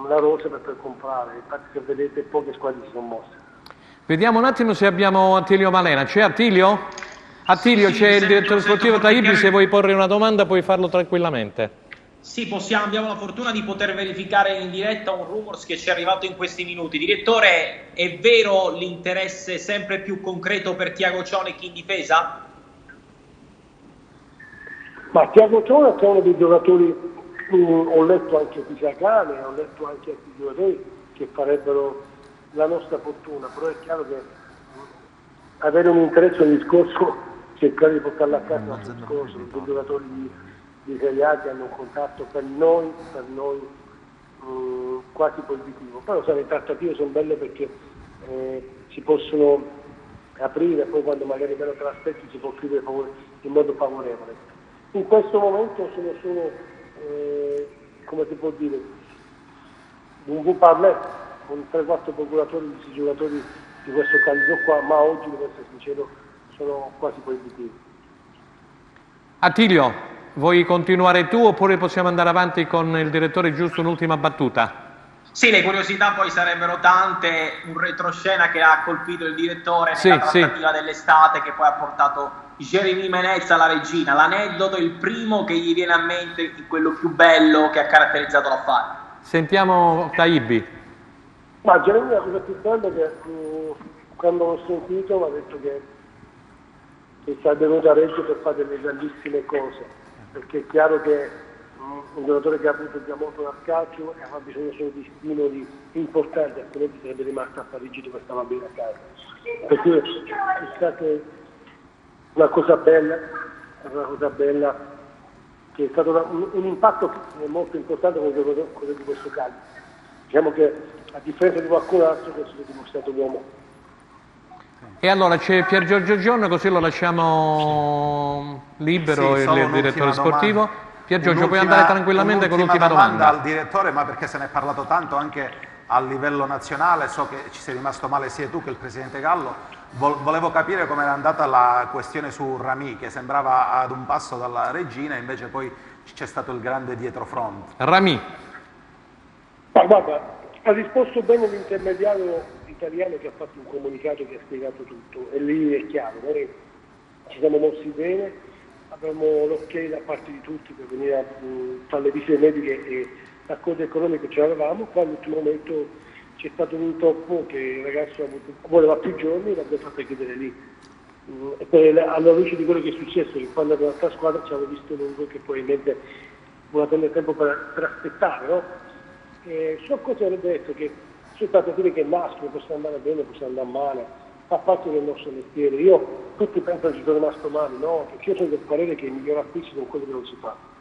la rosa per comprare, infatti se vedete poche squadre si sono mosse. Vediamo un attimo se abbiamo Attilio Malena. C'è Attilio? Attilio, sì, c'è il direttore sportivo Taibbi, se vuoi porre una domanda puoi farlo tranquillamente. Sì, abbiamo la fortuna di poter verificare in diretta un rumors che ci è arrivato in questi minuti. Direttore, è vero l'interesse sempre più concreto per Tiago Cionek in difesa? Ma Tiago Cionek è uno dei giocatori, ho letto anche Pisacane, ho letto anche altri giocatori che farebbero la nostra fortuna, però è chiaro che avere un interesse al discorso, cercare di portarla a casa un discorso, dei giocatori di Serie A che hanno un contatto per noi quasi positivo. Poi le trattative sono belle perché si possono aprire, poi quando magari meno te l'aspetti si può chiudere in modo favorevole. In questo momento sono solo, come si può dire, un parlet con 3-4 procuratori di questi giocatori di questo candidato qua, ma oggi, devo essere sincero, sono quasi positivi. Attilio, vuoi continuare tu oppure possiamo andare avanti con il direttore, giusto un'ultima battuta? Sì, le curiosità poi sarebbero tante, un retroscena che ha colpito il direttore nella trattativa dell'estate che poi ha portato Jeremy Menez alla regina. L'aneddoto è il primo che gli viene a mente, quello più bello che ha caratterizzato l'affare. Sentiamo Taibbi. Ma Jeremy la cosa più bella è che quando l'ho sentito mi ha detto che sarebbe venuto a Reggio per fare delle grandissime cose, perché è chiaro che un giocatore che ha avuto già molto dal calcio e ha bisogno solo di stimoli importanti, altrimenti sarebbe rimasto a Parigi dove stava bene a casa. Perché è stata una cosa bella che è stato un impatto molto importante con quello di questo calcio. Diciamo che a differenza di qualcun altro questo è dimostrato l'uomo. E allora c'è Pier Giorgio Giorno, così lo lasciamo libero, il direttore sportivo. Pier Giorgio, puoi andare tranquillamente con l'ultima domanda al direttore, ma perché se ne è parlato tanto anche a livello nazionale, so che ci sei rimasto male sia tu che il presidente Gallo. Volevo capire come era andata la questione su Rami, che sembrava ad un passo dalla regina, invece poi c'è stato il grande dietrofront. Rami. Ma guarda, ha risposto bene l'intermediario italiano che ha fatto un comunicato che ha spiegato tutto, e lì è chiaro, noi ci siamo mossi bene, abbiamo l'ok da parte di tutti per venire a fare le visite mediche e l'accordo economico ce l'avevamo. Qua all'ultimo momento c'è stato un intoppo che il ragazzo voleva più giorni e l'abbiamo fatto chiudere lì. Alla luce di quello che è successo, che quando è un'altra squadra ci avevo visto lungo che probabilmente voleva prendere tempo per aspettare, no? Sono cose che avrebbe detto che sono trattative che nascono, possono andare bene, possono andare male, fa parte del nostro mestiere. Tutti pensano che ci sono rimasto male, no? Perché io sono del parere che i migliori acquisti sono quelli che non si fanno.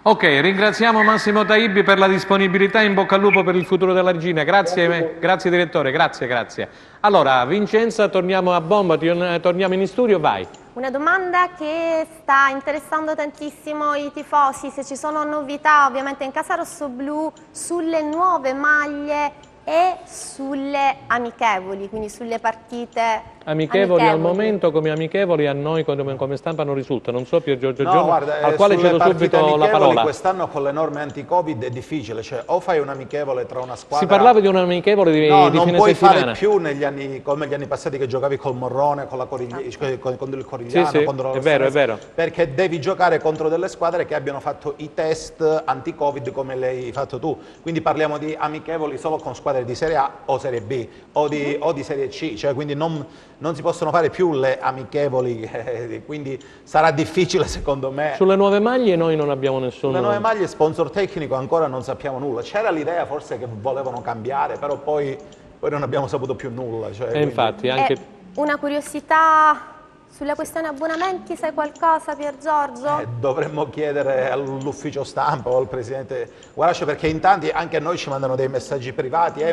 Ok, ringraziamo Massimo Taibbi per la disponibilità, in bocca al lupo per il futuro della regina. Grazie direttore, grazie. Allora, Vincenza, torniamo a bomba, torniamo in studio, vai. Una domanda che sta interessando tantissimo i tifosi, se ci sono novità ovviamente in casa rossoblù sulle nuove maglie e sulle amichevoli, quindi sulle partite amichevoli al momento, come amichevoli a noi come stampa non risulta, non so Pier Giorgio Giorno, guarda, al quale cedo subito la parola. Quest'anno con le norme anti-Covid è difficile, cioè o fai un amichevole tra una squadra... Si parlava di un amichevole di no, di non fine puoi settimana. fare più negli anni, come gli anni passati che giocavi col Morrone, con il Corigliano, sì, contro è vero. perché devi giocare contro delle squadre che abbiano fatto i test anti-Covid come l'hai fatto tu, quindi parliamo di amichevoli solo con squadre di Serie A o Serie B o di Serie C, cioè quindi non si possono fare più le amichevoli, quindi sarà difficile secondo me. Sulle nuove maglie noi non abbiamo nessuno. Sulle nuove maglie sponsor tecnico ancora non sappiamo nulla, c'era l'idea forse che volevano cambiare, però poi non abbiamo saputo più nulla. Cioè, infatti anche... Una curiosità sulla questione abbonamenti, sai qualcosa Pier Giorgio? Dovremmo chiedere all'ufficio stampa o al presidente Guarascio, perché in tanti anche a noi ci mandano dei messaggi privati,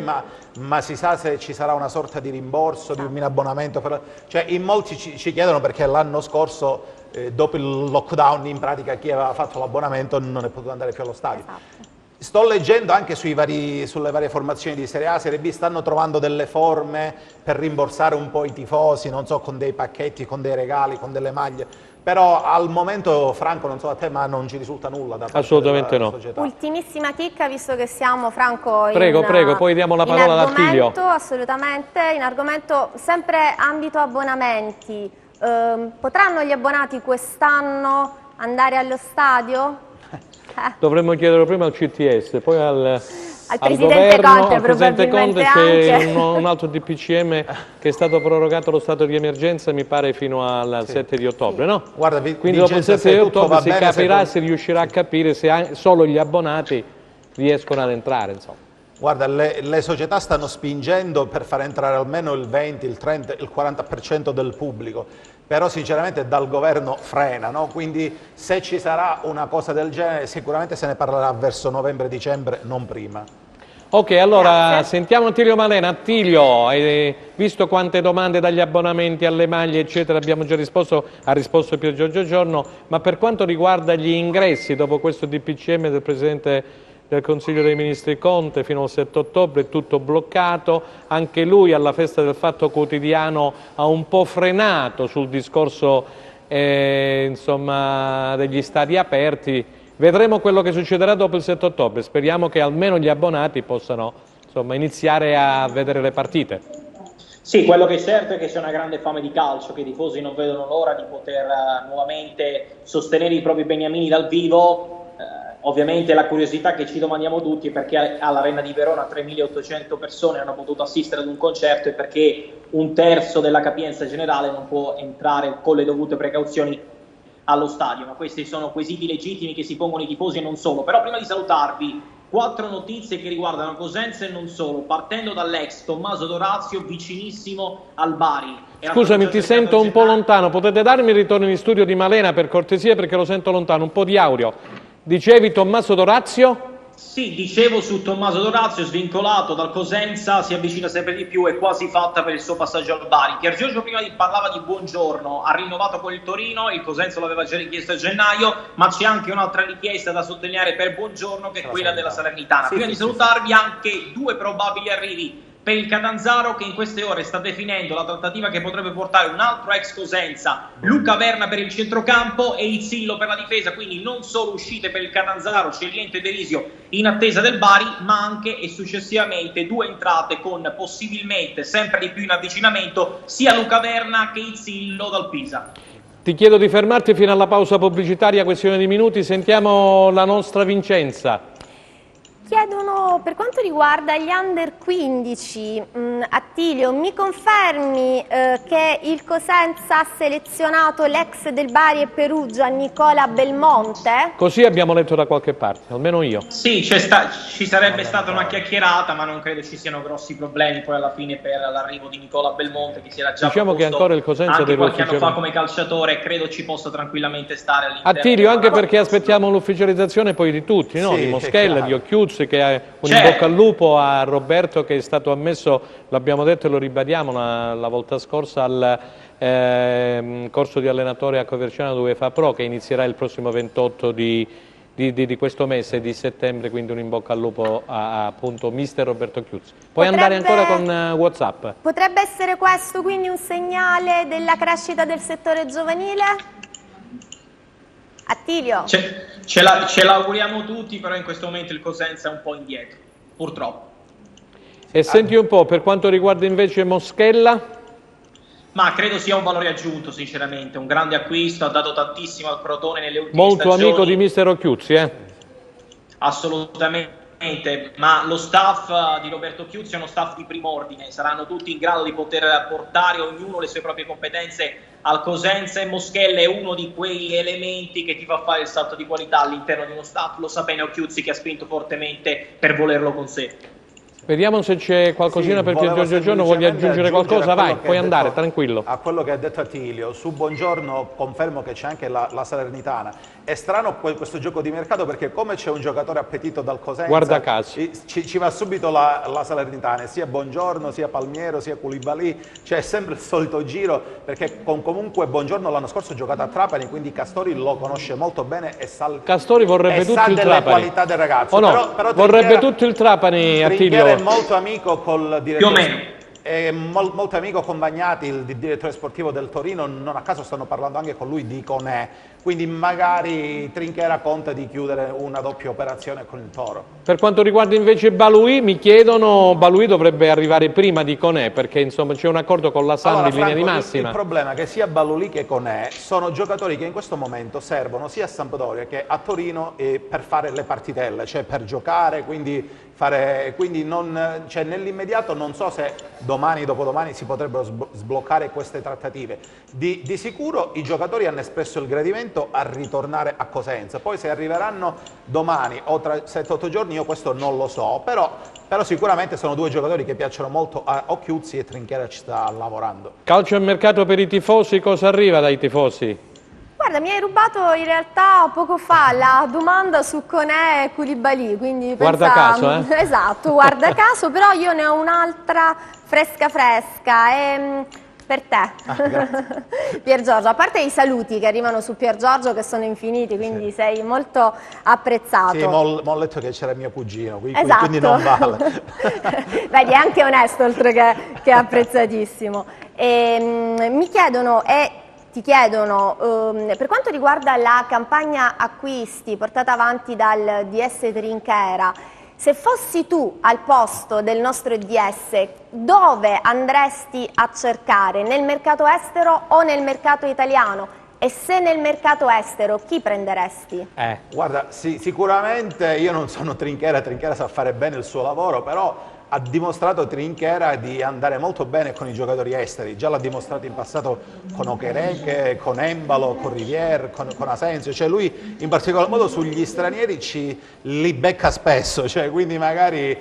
ma si sa se ci sarà una sorta di rimborso, di un abbonamento, cioè in molti ci chiedono perché l'anno scorso dopo il lockdown in pratica chi aveva fatto l'abbonamento non è potuto andare più allo stadio. Esatto. Sto leggendo anche sulle varie formazioni di Serie A, Serie B, stanno trovando delle forme per rimborsare un po' i tifosi, non so, con dei pacchetti, con dei regali, con delle maglie, però al momento, Franco, non so a te, ma non ci risulta nulla da parte assolutamente della no. società. Ultimissima chicca, visto che siamo, Franco, prego, poi diamo la parola ad Attilio. Assolutamente, in argomento sempre ambito abbonamenti, potranno gli abbonati quest'anno andare allo stadio? Dovremmo chiederlo prima al CTS, poi al Presidente governo, Conte, al Presidente Conte. probabilmente C'è un altro DPCM che è stato prorogato lo stato di emergenza, mi pare fino al 7 di ottobre, no? Guarda, quindi dopo il 7 di ottobre si capirà, si riuscirà a capire se solo gli abbonati riescono ad entrare, insomma. Guarda, le società stanno spingendo per far entrare almeno il 20, il 30, il 40% del pubblico, però sinceramente dal governo frena, no? Quindi se ci sarà una cosa del genere sicuramente se ne parlerà verso novembre-dicembre, non prima. Ok, allora sentiamo Attilio Malena. Attilio, hai visto quante domande dagli abbonamenti alle maglie eccetera abbiamo già risposto, ha risposto Pier Giorgio Giorno, ma per quanto riguarda gli ingressi dopo questo DPCM del Presidente del Consiglio dei Ministri Conte fino al 7 ottobre è tutto bloccato, anche lui alla festa del Fatto Quotidiano ha un po' frenato sul discorso insomma, degli stadi aperti. Vedremo quello che succederà dopo il 7 ottobre, speriamo che almeno gli abbonati possano insomma, iniziare a vedere le partite. Sì, quello che è certo è che c'è una grande fame di calcio, che i tifosi non vedono l'ora di poter nuovamente sostenere i propri beniamini dal vivo. Ovviamente la curiosità che ci domandiamo tutti è perché all'Arena di Verona 3.800 persone hanno potuto assistere ad un concerto e perché un terzo della capienza generale non può entrare con le dovute precauzioni allo stadio, ma questi sono quesiti legittimi che si pongono i tifosi e non solo. Però prima di salutarvi, 4 notizie che riguardano Cosenza e non solo, partendo dall'ex Tommaso Dorazio, vicinissimo al Bari. Scusami, ti sento un po' lontano, potete darmi il ritorno in studio di Malena per cortesia perché lo sento lontano, un po' di audio. Dicevi Tommaso Dorazio? Sì, dicevo su Tommaso Dorazio, svincolato dal Cosenza, si avvicina sempre di più, è quasi fatta per il suo passaggio al Bari. Pier Giorgio prima parlava di Buongiorno, ha rinnovato con il Torino, il Cosenza l'aveva già richiesto a gennaio, ma c'è anche un'altra richiesta da sottolineare per Buongiorno che è quella della Salernitana. Prima di salutarvi anche 2 probabili arrivi per il Catanzaro, che in queste ore sta definendo la trattativa che potrebbe portare un altro ex Cosenza, Luca Verna per il centrocampo e Izzillo per la difesa, quindi non solo uscite per il Catanzaro, Celiento e Derisio in attesa del Bari, ma anche e successivamente 2 entrate con possibilmente sempre di più in avvicinamento sia Luca Verna che Izzillo dal Pisa. Ti chiedo di fermarti fino alla pausa pubblicitaria, questione di minuti, sentiamo la nostra Vincenza. Chiedono per quanto riguarda gli under 15, Attilio, mi confermi che il Cosenza ha selezionato l'ex del Bari e Perugia Nicola Belmonte? Così abbiamo letto da qualche parte, almeno io. Sì, ci sarebbe stata una chiacchierata, ma non credo ci siano grossi problemi poi alla fine per l'arrivo di Nicola Belmonte, che si era già diciamo che ancora il Cosenza anche deve qualche anno fa come calciatore, credo ci possa tranquillamente stare all'interno. Attilio, anche perché aspettiamo l'ufficializzazione poi di tutti, no? Sì, Di Moschella, di Occhiuzzi, che è un certo. in bocca al lupo a Roberto che è stato ammesso, l'abbiamo detto e lo ribadiamo la volta scorsa, al corso di allenatore a Coverciano UEFA Pro che inizierà il prossimo 28 di di questo mese di settembre, quindi un in bocca al lupo a appunto mister Roberto Chiuzzi. Puoi andare ancora con WhatsApp. Potrebbe essere questo quindi un segnale della crescita del settore giovanile? Attilio? Ce l'auguriamo tutti, però in questo momento il Cosenza è un po' indietro, purtroppo. E senti un po', per quanto riguarda invece Moschella? Ma credo sia un valore aggiunto, sinceramente, un grande acquisto, ha dato tantissimo al Crotone nelle ultime Molto stagioni. amico di mister Occhiuzzi, Assolutamente, ma lo staff di Roberto Chiuzzi è uno staff di primo ordine, saranno tutti in grado di poter portare ognuno le sue proprie competenze al Cosenza, e Moschella è uno di quegli elementi che ti fa fare il salto di qualità all'interno di uno staff. Lo sa bene Occhiuzzi, che ha spinto fortemente per volerlo con sé. Vediamo se c'è qualcosina per Pier Giorgio Giorno, voglia aggiungere qualcosa? Vai, puoi andare, tranquillo. A quello che ha detto Attilio, su Buongiorno confermo che c'è anche la Salernitana. È strano questo gioco di mercato, perché come c'è un giocatore appetito dal Cosenza, guarda caso, ci va subito la Salernitana, sia Buongiorno, sia Palmiero, sia Koulibaly, c'è sempre il solito giro, perché comunque Buongiorno l'anno scorso ha giocato a Trapani, quindi Castori lo conosce molto bene e sa, Castori vorrebbe tutto il Trapani, qualità del ragazzo. O no, però vorrebbe tutto il Trapani, Attilio. È molto amico col direttore, è molto amico con Bagnati, il direttore sportivo del Torino, non a caso stanno parlando anche con lui di Conè, quindi magari Trinchera conta di chiudere una doppia operazione con il Toro. Per quanto riguarda invece Balui, mi chiedono, Balui dovrebbe arrivare prima di Conè, perché insomma c'è un accordo con la Samp in linea di massima. Il problema è che sia Balui che Conè sono giocatori che in questo momento servono sia a Sampdoria che a Torino per fare le partitelle, cioè per giocare, quindi nell'immediato non so se domani, dopodomani si potrebbero sbloccare queste trattative. Di sicuro i giocatori hanno espresso il gradimento a ritornare a Cosenza, poi se arriveranno domani o tra 7-8 giorni io questo non lo so, però sicuramente sono due giocatori che piacciono molto a Occhiuzzi, e Trinchera ci sta lavorando. Calcio e mercato per i tifosi, cosa arriva dai tifosi? Guarda, mi hai rubato in realtà poco fa la domanda su Conè e Koulibaly, quindi guarda caso, Esatto, guarda caso, però io ne ho un'altra fresca per te, Pier Giorgio, a parte i saluti che arrivano su Pier Giorgio che sono infiniti, quindi sei molto apprezzato. Sì, ma ho letto che c'era mio cugino, quindi non vale. Vedi, è anche onesto oltre che apprezzatissimo. Mi chiedono ti chiedono, per quanto riguarda la campagna acquisti portata avanti dal DS Trinchera, se fossi tu al posto del nostro DS, dove andresti a cercare? Nel mercato estero o nel mercato italiano? E se nel mercato estero, chi prenderesti? Guarda, sicuramente io non sono Trinchera sa fare bene il suo lavoro, però ha dimostrato Trinchera di andare molto bene con i giocatori esteri, già l'ha dimostrato in passato con Okereke, con Embalo, con Rivière, con Asensio, cioè lui in particolar modo sugli stranieri li becca spesso, cioè quindi magari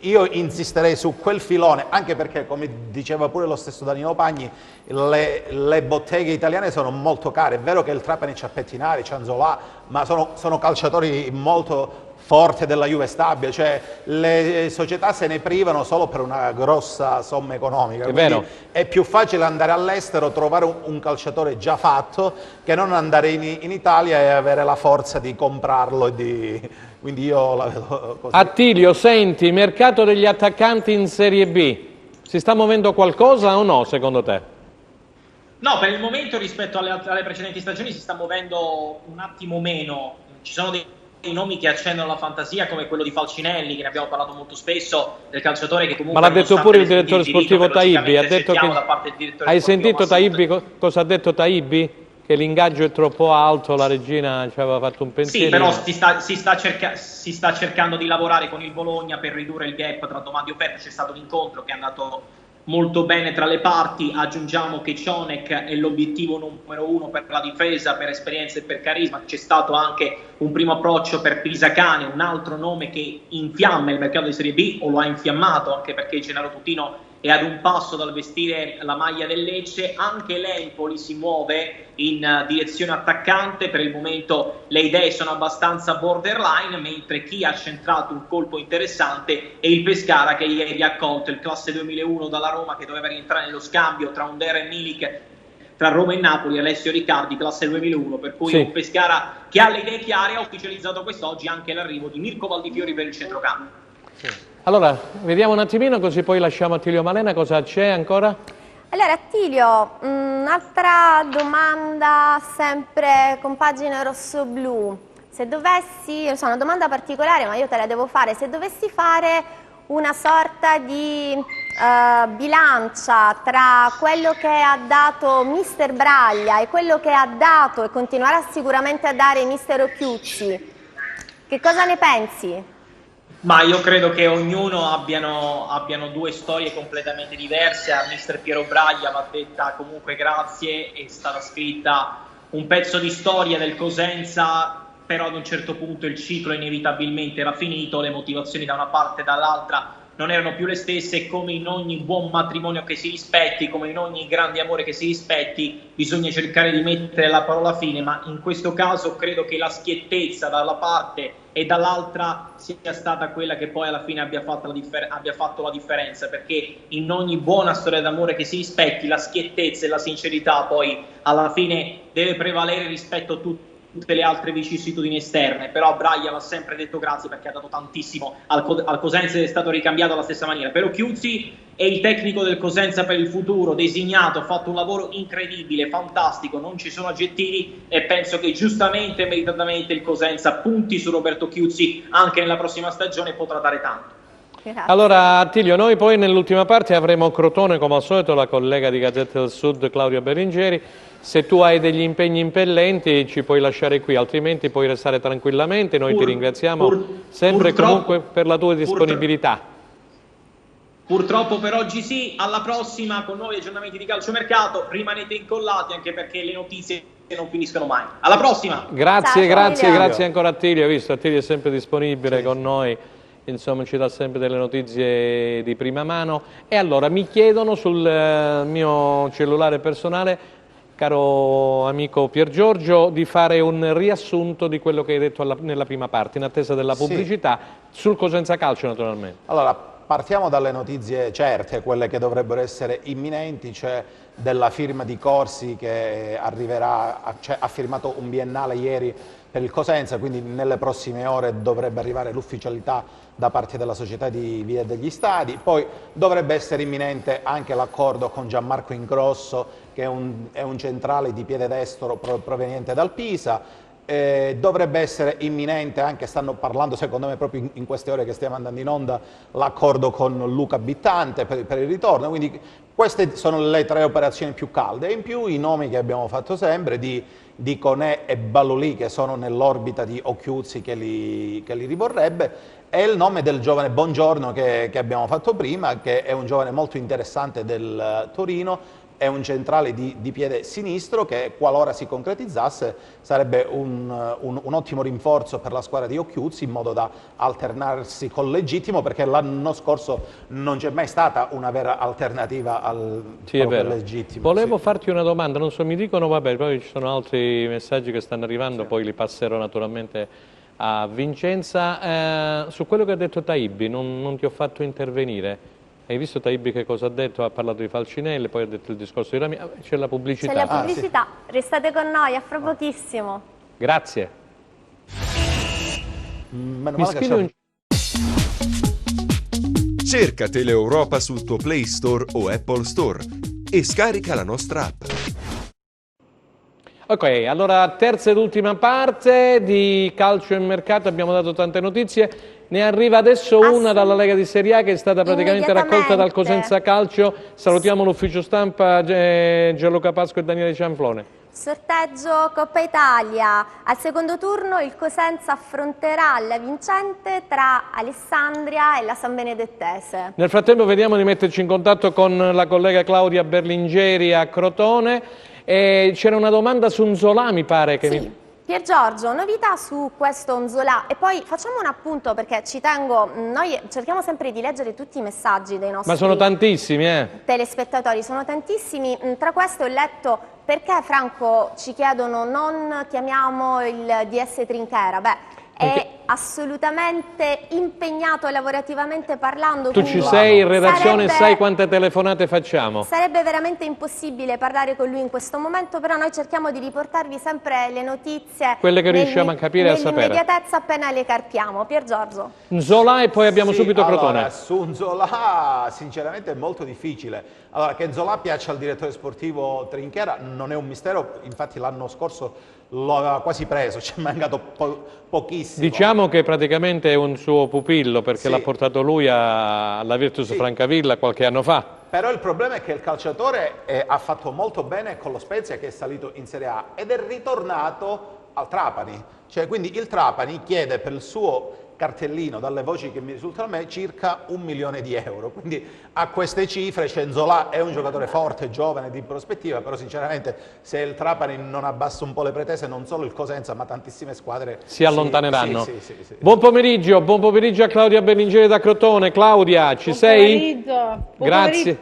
io insisterei su quel filone, anche perché come diceva pure lo stesso Danilo Pagni, le botteghe italiane sono molto care, è vero che il Trapani c'ha Pettinari, c'ha Nzola, ma sono calciatori molto forte della Juve stabile, cioè le società se ne privano solo per una grossa somma economica. È vero. È più facile andare all'estero, trovare un calciatore già fatto, che non andare in Italia e avere la forza di comprarlo. Quindi io la vedo così. Attilio, senti, mercato degli attaccanti in Serie B, si sta muovendo qualcosa o no secondo te? No, per il momento rispetto alle precedenti stagioni si sta muovendo un attimo meno, ci sono dei nomi che accendono la fantasia, come quello di Falcinelli, che ne abbiamo parlato molto spesso, del calciatore che comunque... Ma l'ha detto pure il direttore sportivo Taibbi, ha detto che... Hai sentito Taibbi, cosa ha detto Taibbi? Che l'ingaggio è troppo alto, la regina ci aveva fatto un pensiero. Sì, però si sta cercando di lavorare con il Bologna per ridurre il gap tra domande e offerte, c'è stato un incontro che è andato molto bene tra le parti, aggiungiamo che Cionek è l'obiettivo numero uno per la difesa, per esperienza e per carisma, c'è stato anche un primo approccio per Pisacane, un altro nome che infiamma il mercato di Serie B, o lo ha infiammato, anche perché Gennaro Tutino è ad un passo dal vestire la maglia del Lecce, anche l'Empoli si muove in direzione attaccante, per il momento le idee sono abbastanza borderline, mentre chi ha centrato un colpo interessante è il Pescara, che ieri ha accolto il classe 2001 dalla Roma, che doveva rientrare nello scambio tra Under e Milik tra Roma e Napoli, Alessio Riccardi, classe 2001, per cui un Pescara che ha le idee chiare ha ufficializzato quest'oggi anche l'arrivo di Mirko Valdifiori per il centrocampo. Allora, vediamo un attimino, così poi lasciamo Attilio Malena. Cosa c'è ancora? Allora Attilio, un'altra domanda sempre con pagina rosso-blu. Se dovessi, so, una domanda particolare ma io te la devo fare, se dovessi fare una sorta di bilancia tra quello che ha dato mister Braglia e quello che ha dato e continuerà sicuramente a dare mister Occhiuzzi, che cosa ne pensi? Ma io credo che ognuno abbiano due storie completamente diverse. A mister Piero Braglia va detta comunque grazie, è stata scritta un pezzo di storia del Cosenza, però ad un certo punto il ciclo inevitabilmente era finito, le motivazioni da una parte e dall'altra non erano più le stesse, e come in ogni buon matrimonio che si rispetti, come in ogni grande amore che si rispetti, bisogna cercare di mettere la parola fine, ma in questo caso credo che la schiettezza dalla parte e dall'altra sia stata quella che poi alla fine abbia fatto la differenza, perché in ogni buona storia d'amore che si rispetti la schiettezza e la sincerità poi alla fine deve prevalere rispetto a tutte le altre vicissitudini esterne. Però a Braglia va sempre detto grazie, perché ha dato tantissimo al Cosenza ed è stato ricambiato alla stessa maniera. Però Occhiuzzi è il tecnico del Cosenza per il futuro, designato, ha fatto un lavoro incredibile, fantastico, non ci sono aggettivi, e penso che giustamente e meritatamente il Cosenza punti su Roberto Occhiuzzi anche nella prossima stagione, potrà dare tanto. Grazie. Allora Attilio, noi poi nell'ultima parte avremo Crotone come al solito, la collega di Gazzetta del Sud Claudia Berlingeri. Se tu hai degli impegni impellenti ci puoi lasciare qui, altrimenti puoi restare tranquillamente. Noi ti ringraziamo sempre e comunque per la tua disponibilità. Purtroppo per oggi sì, alla prossima con nuovi aggiornamenti di calciomercato. Rimanete incollati, anche perché le notizie non finiscono mai. Alla prossima! Grazie, Ciao, grazie ancora Attilio. Hai visto, Attilio è sempre disponibile con noi, insomma ci dà sempre delle notizie di prima mano. E allora mi chiedono sul mio cellulare personale, caro amico Pier Giorgio, di fare un riassunto di quello che hai detto nella prima parte, in attesa della pubblicità, sul Cosenza Calcio naturalmente. Allora, partiamo dalle notizie certe, quelle che dovrebbero essere imminenti, cioè della firma di Corsi che arriverà, cioè ha firmato un biennale ieri per il Cosenza, quindi nelle prossime ore dovrebbe arrivare l'ufficialità da parte della società di Via degli Stadi. Poi dovrebbe essere imminente anche l'accordo con Gianmarco Ingrosso, che è un centrale di piede destro proveniente dal Pisa. Dovrebbe essere imminente anche, stanno parlando secondo me proprio in queste ore che stiamo andando in onda, l'accordo con Luca Bittante per il ritorno. Quindi queste sono le tre operazioni più calde, e in più i nomi che abbiamo fatto sempre di Conè e Ballolì, che sono nell'orbita di Occhiuzzi che li rivorrebbe, e il nome del giovane Bongiorno che abbiamo fatto prima, che è un giovane molto interessante del Torino. È un centrale di piede sinistro che, qualora si concretizzasse, sarebbe un ottimo rinforzo per la squadra di Occhiuzzi, in modo da alternarsi col legittimo, perché l'anno scorso non c'è mai stata una vera alternativa al legittimo. Volevo farti una domanda, non so, mi dicono, vabbè, poi ci sono altri messaggi che stanno arrivando, poi li passerò naturalmente a Vincenza. Su quello che ha detto Taibbi non ti ho fatto intervenire. Hai visto Taibbi che cosa ha detto? Ha parlato di Falcinelli, poi ha detto il discorso di Rami. C'è la pubblicità. C'è la pubblicità, restate con noi, a fra pochissimo. Grazie. Cerca Teleeuropa sul tuo Play Store o Apple Store e scarica la nostra app. Ok, allora terza ed ultima parte di Calcio e Mercato, abbiamo dato tante notizie. Ne arriva adesso una dalla Lega di Serie A che è stata praticamente raccolta dal Cosenza Calcio. Salutiamo l'ufficio stampa, Gianluca Pasqua e Daniele Cianflone. Sorteggio Coppa Italia. Al secondo turno il Cosenza affronterà la vincente tra Alessandria e la San Benedettese. Nel frattempo vediamo di metterci in contatto con la collega Claudia Berlingeri a Crotone. C'era una domanda su Nzola, mi pare che... Sì. Pier Giorgio, novità su questo Nzola? E poi facciamo un appunto, perché ci tengo, noi cerchiamo sempre di leggere tutti i messaggi dei nostri... Ma sono tantissimi, telespettatori, sono tantissimi. Tra questi ho letto: perché, Franco, ci chiedono non chiamiamo il DS Trinchera? Beh, assolutamente impegnato lavorativamente parlando. Tu ci sei in redazione e sai quante telefonate facciamo? Sarebbe veramente impossibile parlare con lui in questo momento, però noi cerchiamo di riportarvi sempre le notizie, quelle che riusciamo a capire e a sapere. Nell'immediatezza appena le carpiamo. Pier Giorgio. Nzola e poi abbiamo subito Crotone. Allora, su Nzola sinceramente è molto difficile. Allora, che Nzola piaccia al direttore sportivo Trinchera non è un mistero, infatti l'anno scorso lo aveva quasi preso, ci è mancato pochissimo. Diciamo che praticamente è un suo pupillo, perché l'ha portato lui alla Virtus Francavilla qualche anno fa. Però il problema è che il calciatore ha fatto molto bene con lo Spezia, che è salito in Serie A, ed è ritornato al Trapani. Cioè, quindi il Trapani chiede per il suo cartellino, dalle voci che mi risultano a me, circa 1 milione di euro. Quindi a queste cifre Nzola è un giocatore forte, giovane, di prospettiva, però sinceramente se il Trapani non abbassa un po' le pretese, non solo il Cosenza ma tantissime squadre si allontaneranno. Sì. Buon pomeriggio a Claudia Berlingeri da Crotone. Claudia, ci sei? Grazie.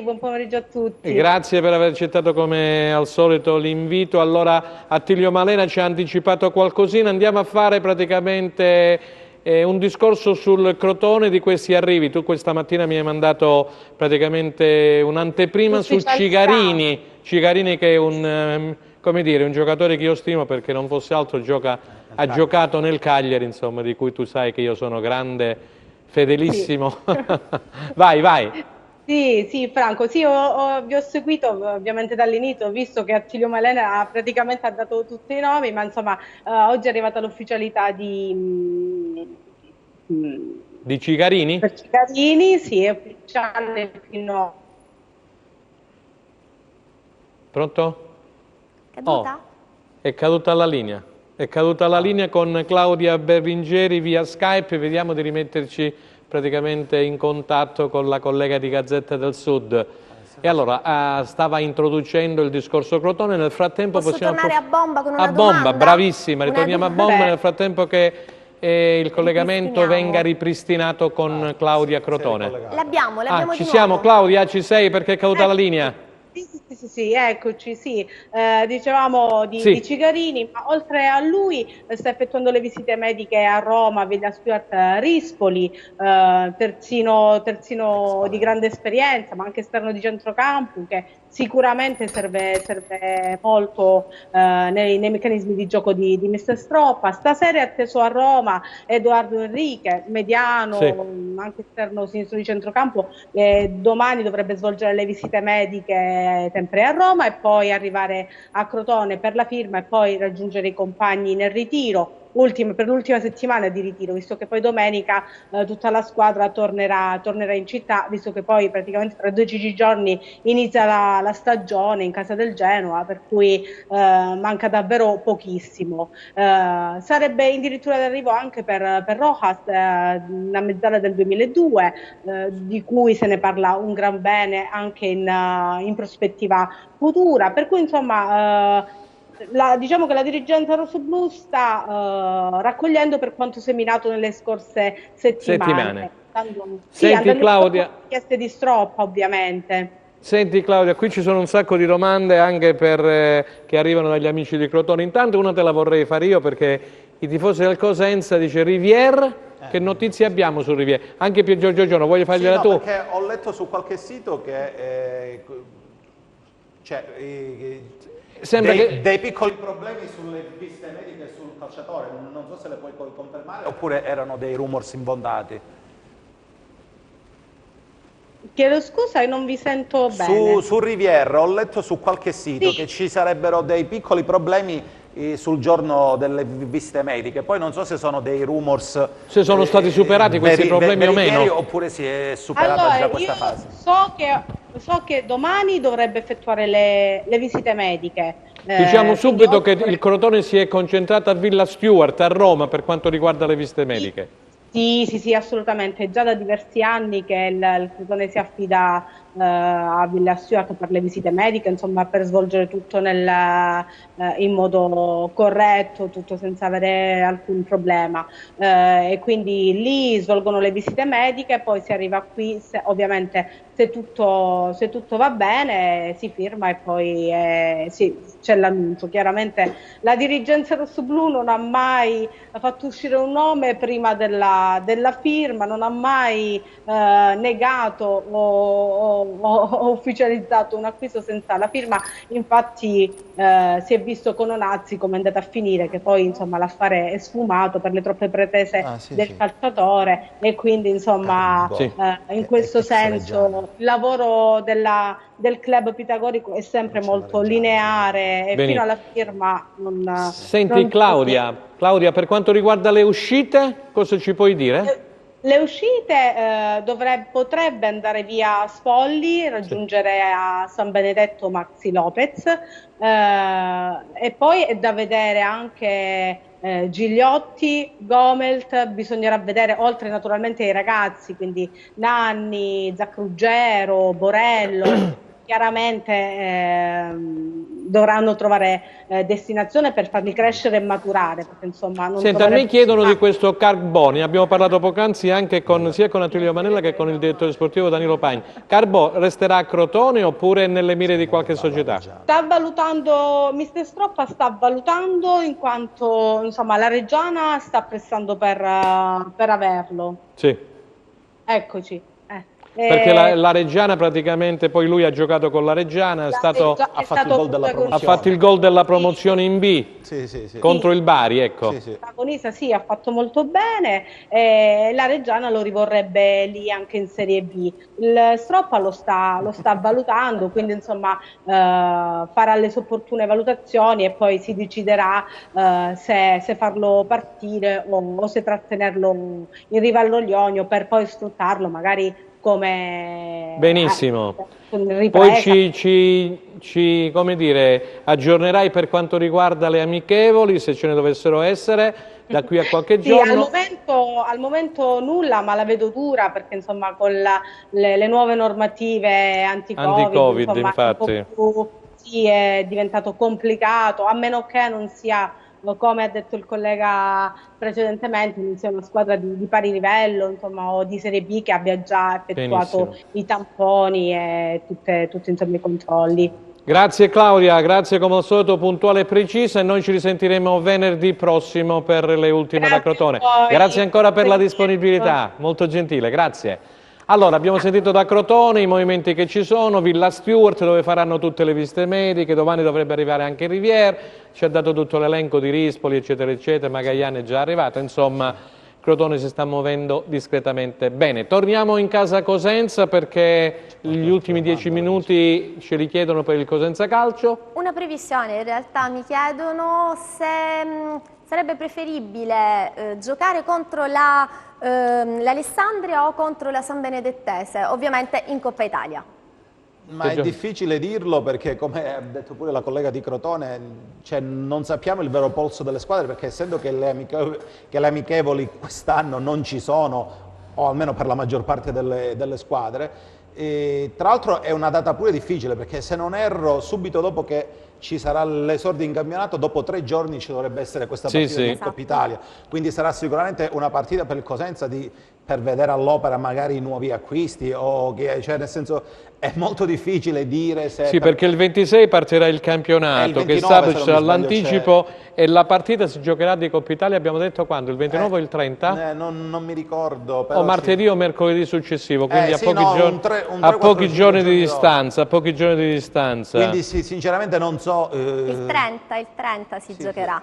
Buon pomeriggio a tutti. Grazie per aver accettato come al solito l'invito. Allora Attilio Malena ci ha anticipato qualcosina, andiamo a fare praticamente un discorso sul Crotone di questi arrivi. Tu questa mattina mi hai mandato praticamente un'anteprima su Cigarini, che è un giocatore che io stimo, perché non fosse altro ha giocato nel Cagliari, insomma, di cui tu sai che io sono grande, fedelissimo. Vai. Sì, Franco, vi ho seguito ovviamente dall'inizio, ho visto che Attilio Malena praticamente ha dato tutti i nomi, ma insomma oggi è arrivata l'ufficialità di Cigarini? Per Cigarini, sì, è ufficiale fino... Pronto? Caduta? È caduta la linea. È caduta la linea con Claudia Berlingeri via Skype, vediamo di rimetterci praticamente in contatto con la collega di Gazzetta del Sud. E allora stava introducendo il discorso Crotone, nel frattempo possiamo tornare a bomba con una domanda? Bomba, bravissima, ritorniamo a bomba nel frattempo che il collegamento venga ripristinato con Claudia Crotone. L'abbiamo ci siamo, Claudia, ci sei perché è caduta la linea? Sì, eccoci, dicevamo di Cigarini, ma oltre a lui sta effettuando le visite mediche a Roma, Villa Stuart Rispoli, terzino di grande esperienza, ma anche esterno di centrocampo, che sicuramente serve molto nei meccanismi di gioco di Mister Stroppa. Stasera è atteso a Roma Edoardo Enrique, mediano, anche esterno sinistro di centrocampo, domani dovrebbe svolgere le visite mediche sempre a Roma e poi arrivare a Crotone per la firma e poi raggiungere i compagni nel ritiro. Per l'ultima settimana di ritiro, visto che poi domenica tutta la squadra tornerà in città, visto che poi praticamente tra 12 giorni inizia la stagione in casa del Genoa, per cui manca davvero pochissimo. Sarebbe addirittura d'arrivo anche per Rojas, una mezzala del 2002, di cui se ne parla un gran bene anche in prospettiva futura, per cui insomma diciamo che la dirigenza rossoblu sta raccogliendo per quanto seminato nelle scorse settimane. Senti Claudia, richieste di Stroppa ovviamente. Senti Claudia, qui ci sono un sacco di domande anche che arrivano dagli amici di Crotone. Intanto una te la vorrei fare io, perché i tifosi del Cosenza dice Rivière, che notizie abbiamo su Rivière? Anche Pier Giorgio Giorno, voglio fargliela tu? Perché ho letto su qualche sito che sembra dei piccoli problemi sulle visite mediche sul calciatore, non so se le puoi confermare oppure erano dei rumors infondati. Chiedo scusa, non vi sento bene. Su Rivière ho letto su qualche sito che ci sarebbero dei piccoli problemi sul giorno delle visite mediche, poi non so se sono dei rumors, se sono stati superati questi problemi o meno, oppure si è superata già questa fase. So che domani dovrebbe effettuare le visite mediche. Diciamo subito che il Crotone si è concentrato a Villa Stuart, a Roma, per quanto riguarda le visite mediche. Sì, assolutamente. È già da diversi anni che il Crotone si affida a Villa Stuart per le visite mediche, insomma, per svolgere tutto in modo corretto, tutto senza avere alcun problema. E quindi lì svolgono le visite mediche, poi si arriva qui, ovviamente se tutto va bene si firma e poi sì, c'è l'annuncio. Chiaramente la dirigenza rossoblù non ha mai fatto uscire un nome prima della firma, non ha mai negato o ufficializzato un acquisto senza la firma. Infatti si è visto con Onazzi come è andata a finire, che poi insomma l'affare è sfumato per le troppe pretese del calciatore, e quindi insomma in questo senso il lavoro del club pitagorico è sempre molto lineare e fino alla firma non... Senti Claudia, per quanto riguarda le uscite, cosa ci puoi dire? Le uscite potrebbe andare via Spolli, raggiungere a San Benedetto Maxi Lopez, e poi è da vedere anche Gigliotti, Gomelt. Bisognerà vedere, oltre naturalmente ai ragazzi, quindi Nanni, Zaccruggero, Borello, chiaramente dovranno trovare destinazione per farli crescere e maturare, perché insomma non... Senta, a me chiedono di questo Carbò, ne abbiamo parlato poc'anzi anche sia con Attilio Manella che con il direttore sportivo Danilo Pagni. Carbò resterà a Crotone oppure nelle mire di qualche società? Sta valutando, Mister Stroppa sta valutando, in quanto insomma la Reggiana sta pressando per averlo. Sì. Eccoci. Perché la Reggiana praticamente, poi lui ha giocato con la Reggiana, ha fatto il gol della promozione in B contro il Bari, ecco. Protagonista, sì, ha fatto molto bene, la Reggiana lo rivorrebbe lì anche in Serie B. Il Stroppa lo sta valutando, quindi insomma farà le sue opportune valutazioni e poi si deciderà se farlo partire o se trattenerlo in riva allo Ionio per poi sfruttarlo magari come... Benissimo. Poi ci come dire, aggiornerai per quanto riguarda le amichevoli, se ce ne dovessero essere, da qui a qualche giorno. Al momento nulla, ma la vedo dura, perché insomma con le nuove normative anti-Covid, infatti. Sì, è diventato complicato, a meno che non sia, come ha detto il collega precedentemente, non sia una squadra di pari livello, insomma, o di Serie B che abbia già effettuato i tamponi e tutti insomma, i controlli. Grazie Claudia, grazie come al solito puntuale e precisa, e noi ci risentiremo venerdì prossimo per le ultime da Crotone. Grazie ancora per la disponibilità, molto gentile, grazie. Allora, abbiamo sentito da Crotone i movimenti che ci sono, Villa Stuart dove faranno tutte le visite mediche, domani dovrebbe arrivare anche Rivière, ci ha dato tutto l'elenco di Rispoli eccetera eccetera, Magagliani è già arrivato, insomma Crotone si sta muovendo discretamente bene. Torniamo in casa Cosenza perché gli ultimi 10 minuti ce li chiedono per il Cosenza Calcio. Una previsione, in realtà mi chiedono se sarebbe preferibile giocare contro l'Alessandria o contro la San Benedettese, ovviamente in Coppa Italia. Ma è difficile dirlo perché, come ha detto pure la collega di Crotone, cioè non sappiamo il vero polso delle squadre, perché essendo che le amichevoli quest'anno non ci sono, o almeno per la maggior parte delle squadre, tra l'altro è una data pure difficile perché, se non erro, subito dopo che ci sarà l'esordio in campionato, dopo 3 giorni ci dovrebbe essere questa partita di Coppa Italia, quindi sarà sicuramente una partita per il Cosenza per vedere all'opera magari nuovi acquisti, cioè nel senso è molto difficile dire se... Sì, perché il 26 partirà il campionato, che sabato ci sarà l'anticipo, e la partita si giocherà di Coppa Italia, abbiamo detto quando? Il 29 o il 30? Non mi ricordo. Però o martedì o mercoledì successivo, quindi a pochi giorni di distanza. Quindi sì, sinceramente non so... Il 30 si giocherà.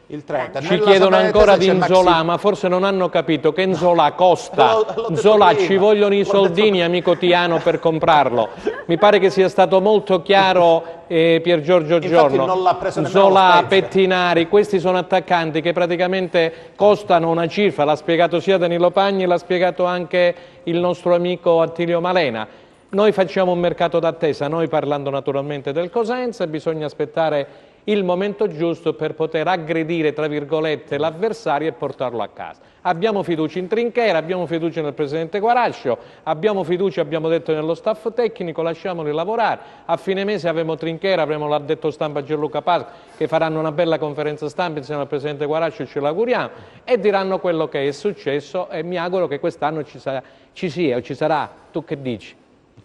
Il 30. Ci chiedono ancora di Nzola, ma forse non hanno capito che Nzola costa. Nzola, ci vogliono i soldini, amico Tiano, per comprarlo. Mi pare che sia stato molto chiaro Pier Giorgio Giorno. Nzola, Pettinari, questi sono attaccanti che praticamente costano una cifra, l'ha spiegato sia Danilo Pagni, l'ha spiegato anche il nostro amico Attilio Malena. Noi facciamo un mercato d'attesa, noi parlando naturalmente del Cosenza, bisogna aspettare il momento giusto per poter aggredire, tra virgolette, l'avversario e portarlo a casa. Abbiamo fiducia in Trinchera, abbiamo fiducia nel presidente Guarascio, abbiamo fiducia, abbiamo detto, nello staff tecnico, lasciamoli lavorare. A fine mese avremo Trinchera, avremo l'addetto stampa Gianluca Paz, che faranno una bella conferenza stampa insieme al presidente Guarascio, ce l'auguriamo, e diranno quello che è successo, e mi auguro che quest'anno ci sarà, tu che dici?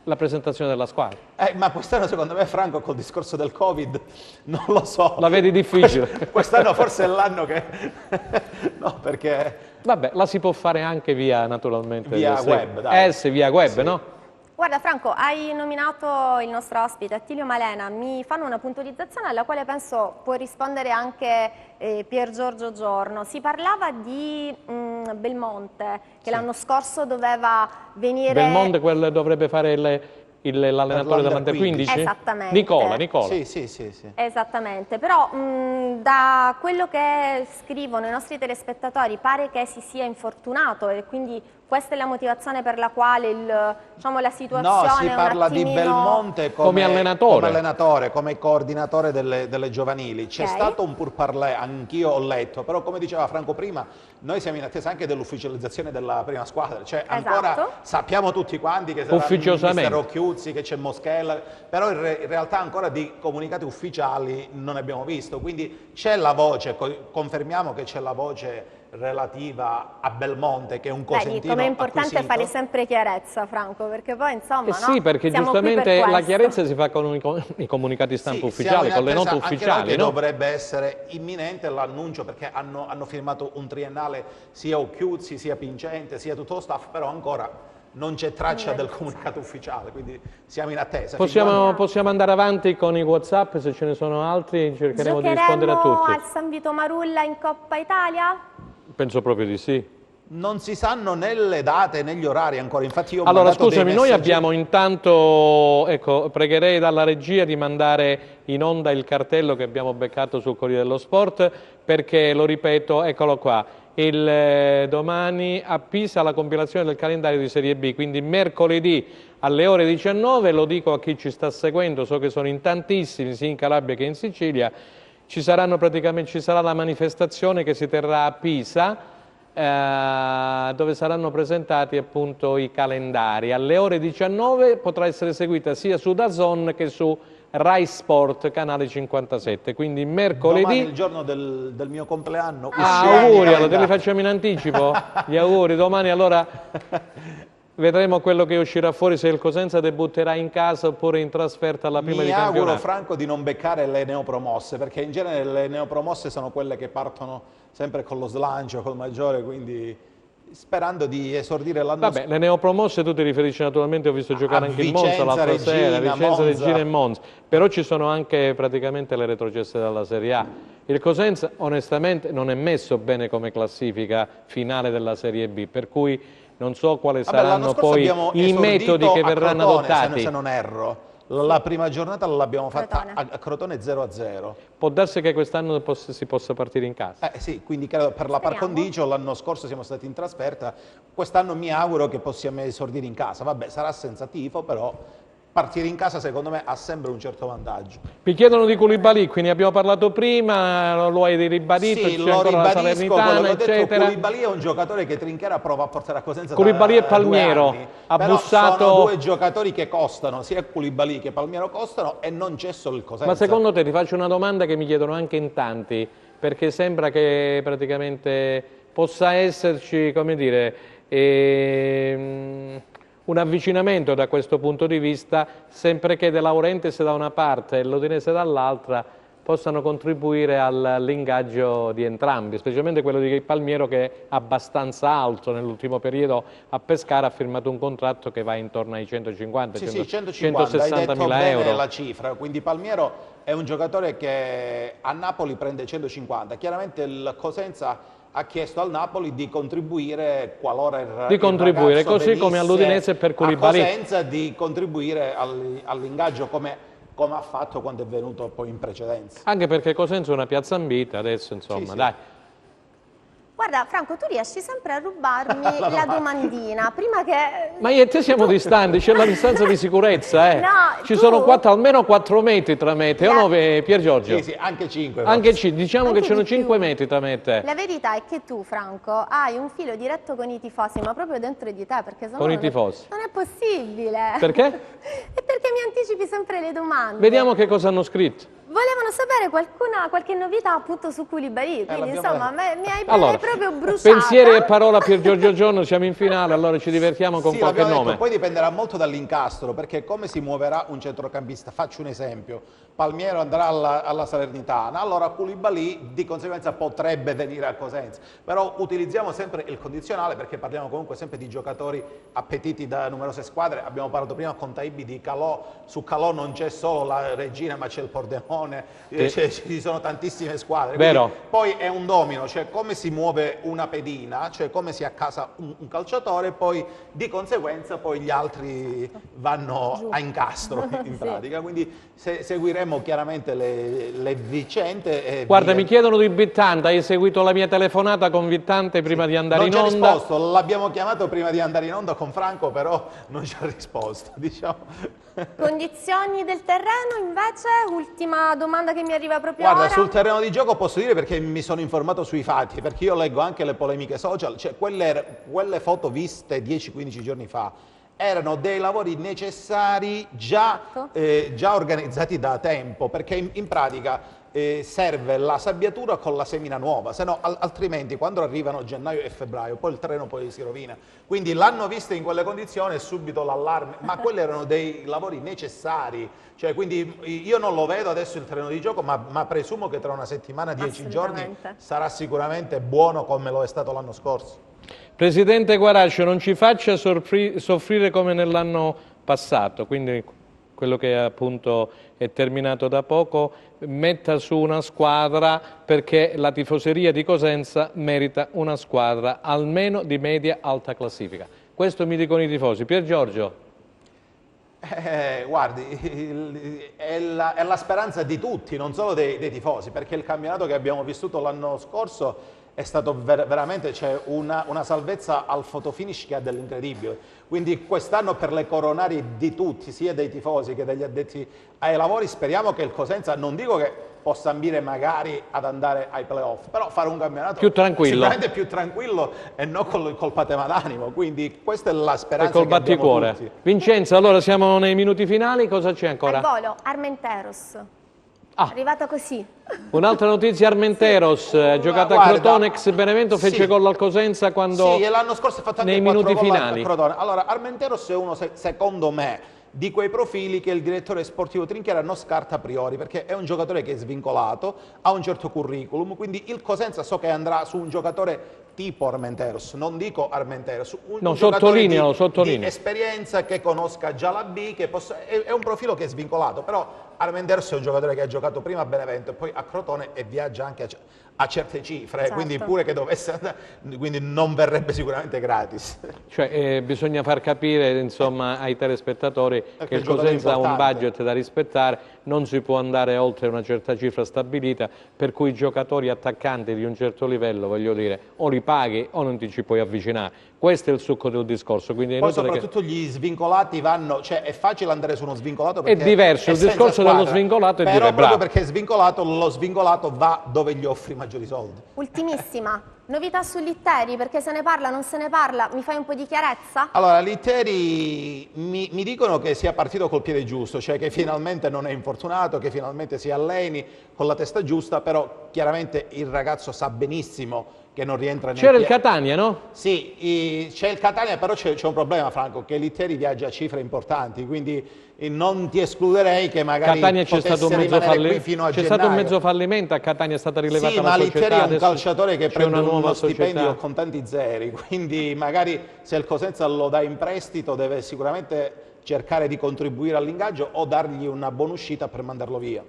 La presentazione della squadra. Ma quest'anno secondo me, Franco, col discorso del Covid, non lo so. La vedi difficile? Quest'anno forse è l'anno che... no, perché... Vabbè, la si può fare anche via, naturalmente. Via web, dai. Sì, via web, sì. No? Guarda Franco, hai nominato il nostro ospite Attilio Malena, mi fanno una puntualizzazione alla quale penso può rispondere anche Pier Giorgio Giorno. Si parlava di Belmonte, che l'anno scorso doveva venire... Belmonte dovrebbe fare l'allenatore dell'Under 15? Esattamente. Nicola. Sì. Esattamente, però da quello che scrivono i nostri telespettatori pare che si sia infortunato e quindi questa è la motivazione per la quale la situazione No, si è un parla attimino... di Belmonte come allenatore, come coordinatore delle giovanili. C'è stato un pourparlers, anch'io ho letto, però come diceva Franco prima, noi siamo in attesa anche dell'ufficializzazione della prima squadra, cioè ancora sappiamo tutti quanti che sarà mister Occhiuzzi, che c'è Moschella, però in realtà ancora di comunicati ufficiali non ne abbiamo visto, quindi c'è la voce, confermiamo che c'è la voce relativa a Belmonte, che è un cosentino come è importante acquisito. fare sempre chiarezza, Franco, perché poi insomma sì, perché giustamente la chiarezza si fa con i comunicati stampa ufficiali, con le note ufficiali, no? Dovrebbe essere imminente l'annuncio, perché hanno firmato un triennale sia Occhiuzzi, sia Pincente, sia tutto lo staff, però ancora non c'è traccia del comunicato ufficiale, quindi siamo in attesa. Possiamo andare avanti con i WhatsApp, se ce ne sono altri cercheremo di rispondere a tutti. Al San Vito Marulla in Coppa Italia? Penso proprio di sì. Non si sanno né le date né gli orari ancora, infatti io ho Allora mandato scusami, dei noi messaggi... abbiamo intanto, pregherei dalla regia di mandare in onda il cartello che abbiamo beccato sul Corriere dello Sport, perché lo ripeto, eccolo qua, domani a Pisa la compilazione del calendario di Serie B, quindi mercoledì alle ore 19, lo dico a chi ci sta seguendo, so che sono in tantissimi, sia in Calabria che in Sicilia, ci sarà la manifestazione che si terrà a Pisa, dove saranno presentati appunto i calendari. Alle ore 19 potrà essere seguita sia su DAZN che su Rai Sport, canale 57, quindi mercoledì... Domani è il giorno del mio compleanno. Auguri, allora te li facciamo in anticipo? Gli auguri, domani allora vedremo quello che uscirà fuori, se il Cosenza debutterà in casa oppure in trasferta alla prima di campionato. Mi auguro, Franco, di non beccare le neopromosse, perché in genere le neopromosse sono quelle che partono sempre con lo slancio, col maggiore, quindi sperando di esordire l'anno scorso. Vabbè, le neopromosse tu ti riferisci naturalmente, ho visto giocare anche il Monza l'altra sera, Vicenza, Regina e Monza, però ci sono anche praticamente le retrocesse dalla Serie A. Il Cosenza onestamente non è messo bene come classifica finale della Serie B, per cui non so quali saranno poi i metodi che verranno adottati. Se non erro, la prima giornata l'abbiamo fatta a Crotone 0-0. Può darsi che quest'anno si possa partire in casa. Sì, quindi credo per la par condicio l'anno scorso siamo stati in trasferta, quest'anno mi auguro che possiamo esordire in casa. Vabbè, sarà senza tifo, però partire in casa secondo me ha sempre un certo vantaggio. Mi chiedono di Koulibaly, quindi abbiamo parlato prima, lo hai ribadito, sì, c'è ancora la Salernitana, eccetera. Koulibaly è un giocatore che Trinchera prova a portare a Cosenza Koulibaly e Palmiero, ha bussato... sono due giocatori che costano, sia Koulibaly che Palmiero costano e non c'è solo il Cosenza. Ma secondo te, ti faccio una domanda che mi chiedono anche in tanti, perché sembra che praticamente possa esserci, come dire... un avvicinamento da questo punto di vista, sempre che De Laurentiis da una parte e l'Udinese dall'altra possano contribuire all'ingaggio di entrambi, specialmente quello di Palmiero, che è abbastanza alto nell'ultimo periodo a Pescara, ha firmato un contratto che va intorno ai 150, sì, 160 mila euro. La cifra, quindi Palmiero è un giocatore che a Napoli prende 150, chiaramente il Cosenza ha chiesto al Napoli di contribuire qualora così come all'Udinese per Koulibaly, a Cosenza di contribuire all'ingaggio come ha fatto quando è venuto poi in precedenza. Anche perché Cosenza è una piazza ambita adesso, insomma, sì. Dai. Guarda Franco, tu riesci sempre a rubarmi la domandina, prima che... Ma io e te siamo distanti, c'è la distanza di sicurezza, eh. No, ci sono almeno 4 metri tra me e te, o no, Pier Giorgio? Sì, anche 5. Anche 5, diciamo Anche che ci sono di più. 5 metri tra me e te. La verità è che tu, Franco, hai un filo diretto con i tifosi, ma proprio dentro di te, perché sennò Con i tifosi? non è possibile. Perché? È perché mi anticipi sempre le domande. Vediamo che cosa hanno scritto. Volevano sapere qualche novità appunto su Koulibaly, quindi insomma mi hai proprio bruciato. Pensieri e parola Pier Giorgio Giorno, siamo in finale, allora ci divertiamo con qualche nome. Poi dipenderà molto dall'incastro, perché come si muoverà un centrocampista? Faccio un esempio, Palmiero andrà alla Salernitana, allora Koulibaly di conseguenza potrebbe venire a Cosenza, però utilizziamo sempre il condizionale perché parliamo comunque sempre di giocatori appetiti da numerose squadre. Abbiamo parlato prima con Taibi di Calò, su Calò non c'è solo la Regina ma c'è il Pordenone, ci sono tantissime squadre. Vero. Poi è un domino, cioè come si muove una pedina, cioè come si accasa un calciatore, poi di conseguenza poi gli altri vanno a incastro in pratica, quindi seguiremo chiaramente le vicende. Guarda, mi chiedono di Vittante, hai seguito la mia telefonata con Vittante prima di andare in onda? Non ci ha risposto, l'abbiamo chiamato prima di andare in onda con Franco, però non ci ha risposto, diciamo. Condizioni del terreno invece, ultima domanda che mi arriva proprio Guarda, ora. sul terreno di gioco posso dire, perché mi sono informato sui fatti, perché io leggo anche le polemiche social, cioè quelle foto viste 10-15 giorni fa erano dei lavori necessari già organizzati da tempo, perché in pratica serve la sabbiatura con la semina nuova, se no altrimenti quando arrivano gennaio e febbraio poi il terreno poi si rovina. Quindi l'hanno vista in quelle condizioni e subito l'allarme, ma quelli erano dei lavori necessari, cioè, quindi io non lo vedo adesso il terreno di gioco, ma presumo che tra una settimana, 10 giorni sarà sicuramente buono come lo è stato l'anno scorso. Presidente Guarascio, non ci faccia soffrire come nell'anno passato, quindi quello che appunto è terminato da poco, metta su una squadra, perché la tifoseria di Cosenza merita una squadra almeno di media alta classifica. Questo mi dicono i tifosi. Pier Giorgio? Guardi, è la speranza di tutti, non solo dei tifosi, perché il campionato che abbiamo vissuto l'anno scorso è stato veramente una salvezza al fotofinish che ha dell'incredibile. Quindi quest'anno per le coronarie di tutti, sia dei tifosi che degli addetti ai lavori, speriamo che il Cosenza, non dico che possa ambire magari ad andare ai playoff, però fare un campionato più tranquillo, sicuramente più tranquillo e non col patema d'animo. Quindi questa è la speranza col che abbiamo tutti. Vincenzo, allora siamo nei minuti finali, cosa c'è ancora? Al volo, Armenteros. Arrivata così. Un'altra notizia, Armenteros, giocato a Crotone, ex Benevento, fece gol al Cosenza quando... Sì, e l'anno scorso ha fatto anche nei minuti finali. Allora, Armenteros è uno, secondo me, di quei profili che il direttore sportivo Trinchiera non scarta a priori, perché è un giocatore che è svincolato, ha un certo curriculum, quindi il Cosenza so che andrà su un giocatore tipo Armenteros, non dico Armenteros, un giocatore di esperienza, che conosca già la B, che è un profilo che è svincolato, però Armenteros è un giocatore che ha giocato prima a Benevento e poi a Crotone e viaggia anche a certe cifre, certo. Quindi pure che dovesse andare, quindi non verrebbe sicuramente gratis. Cioè bisogna far capire insomma ai telespettatori che il Cosenza ha un budget da rispettare, non si può andare oltre una certa cifra stabilita, per cui i giocatori attaccanti di un certo livello, voglio dire, o li paghi o non ti ci puoi avvicinare. Questo è il succo del discorso. Quindi è poi soprattutto gli svincolati vanno, cioè è facile andare su uno svincolato perché è diverso, il discorso dello svincolato è però dire proprio bravo. Perché è svincolato, lo svincolato va dove gli offri maggiori soldi. Ultimissima, novità su Litteri, perché se ne parla, non se ne parla, mi fai un po' di chiarezza? Allora, Litteri mi dicono che sia partito col piede giusto, cioè che finalmente non è infortunato, che finalmente si alleni con la testa giusta, però chiaramente il ragazzo sa benissimo che non rientra C'era il Catania, no? Sì, c'è il Catania, però c'è un problema, Franco, che Litteri viaggia a cifre importanti, quindi non ti escluderei che magari Catania c'è stato un mezzo fino a c'è stato un mezzo fallimento, a Catania è stata rilevata sì, una ma società. Litteri è un calciatore che prende uno stipendio società con tanti zeri, quindi magari se il Cosenza lo dà in prestito deve sicuramente cercare di contribuire all'ingaggio o dargli una buona uscita per mandarlo via.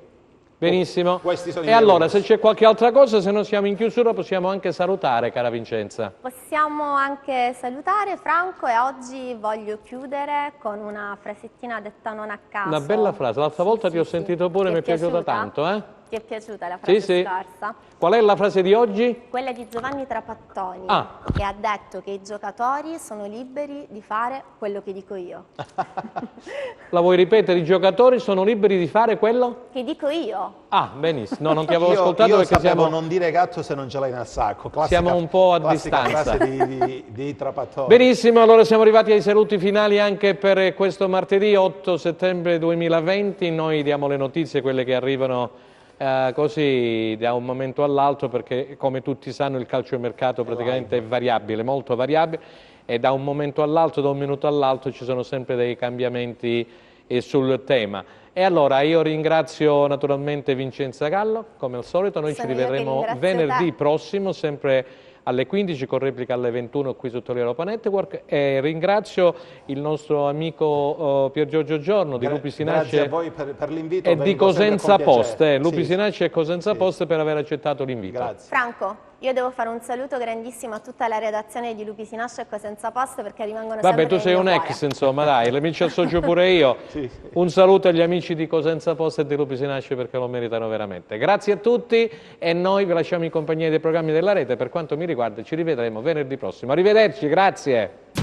Benissimo. E allora, se c'è qualche altra cosa, se non siamo in chiusura, possiamo anche salutare, cara Vincenza. Possiamo anche salutare Franco, e oggi voglio chiudere con una frasettina detta non a caso. Una bella frase, l'altra volta ti ho sentito pure, mi è piaciuta tanto, eh? Ti è piaciuta la frase sì. scorsa? Qual è la frase di oggi? Quella di Giovanni Trapattoni, che ha detto che i giocatori sono liberi di fare quello che dico io. La vuoi ripetere? I giocatori sono liberi di fare quello? Che dico io. Ah, benissimo. No, non ti avevo ascoltato io perché sapevo siamo... non dire gatto se non ce l'hai nel sacco. Siamo un po' a distanza. Frase di Trapattoni. Benissimo, allora siamo arrivati ai saluti finali anche per questo martedì 8 settembre 2020. Noi diamo le notizie, quelle che arrivano così da un momento all'altro, perché come tutti sanno il calciomercato praticamente è variabile, molto variabile, e da un momento all'altro, da un minuto all'altro ci sono sempre dei cambiamenti sul tema. E allora io ringrazio naturalmente Vincenza Gallo, come al solito. Noi ci rivedremo venerdì prossimo, sempre alle 15, con replica alle 21 qui su Europa Network, e ringrazio il nostro amico Pier Giorgio Giorno di Lupi Sinasce. Grazie a voi per l'invito e di Cosenza Post, Lupi Sinasce e Cosenza Post, per aver accettato l'invito. Grazie. Franco, io devo fare un saluto grandissimo a tutta la redazione di Lupi Sinasce e Cosenza Post, perché rimangono sempre tu sei un ex, insomma, dai, mi ci associo pure io. Un saluto agli amici di Cosenza Post e di Lupi Sinasce, perché lo meritano veramente. Grazie a tutti, e noi vi lasciamo in compagnia dei programmi della rete. Per quanto mi riguarda ci rivedremo venerdì prossimo. Arrivederci, grazie.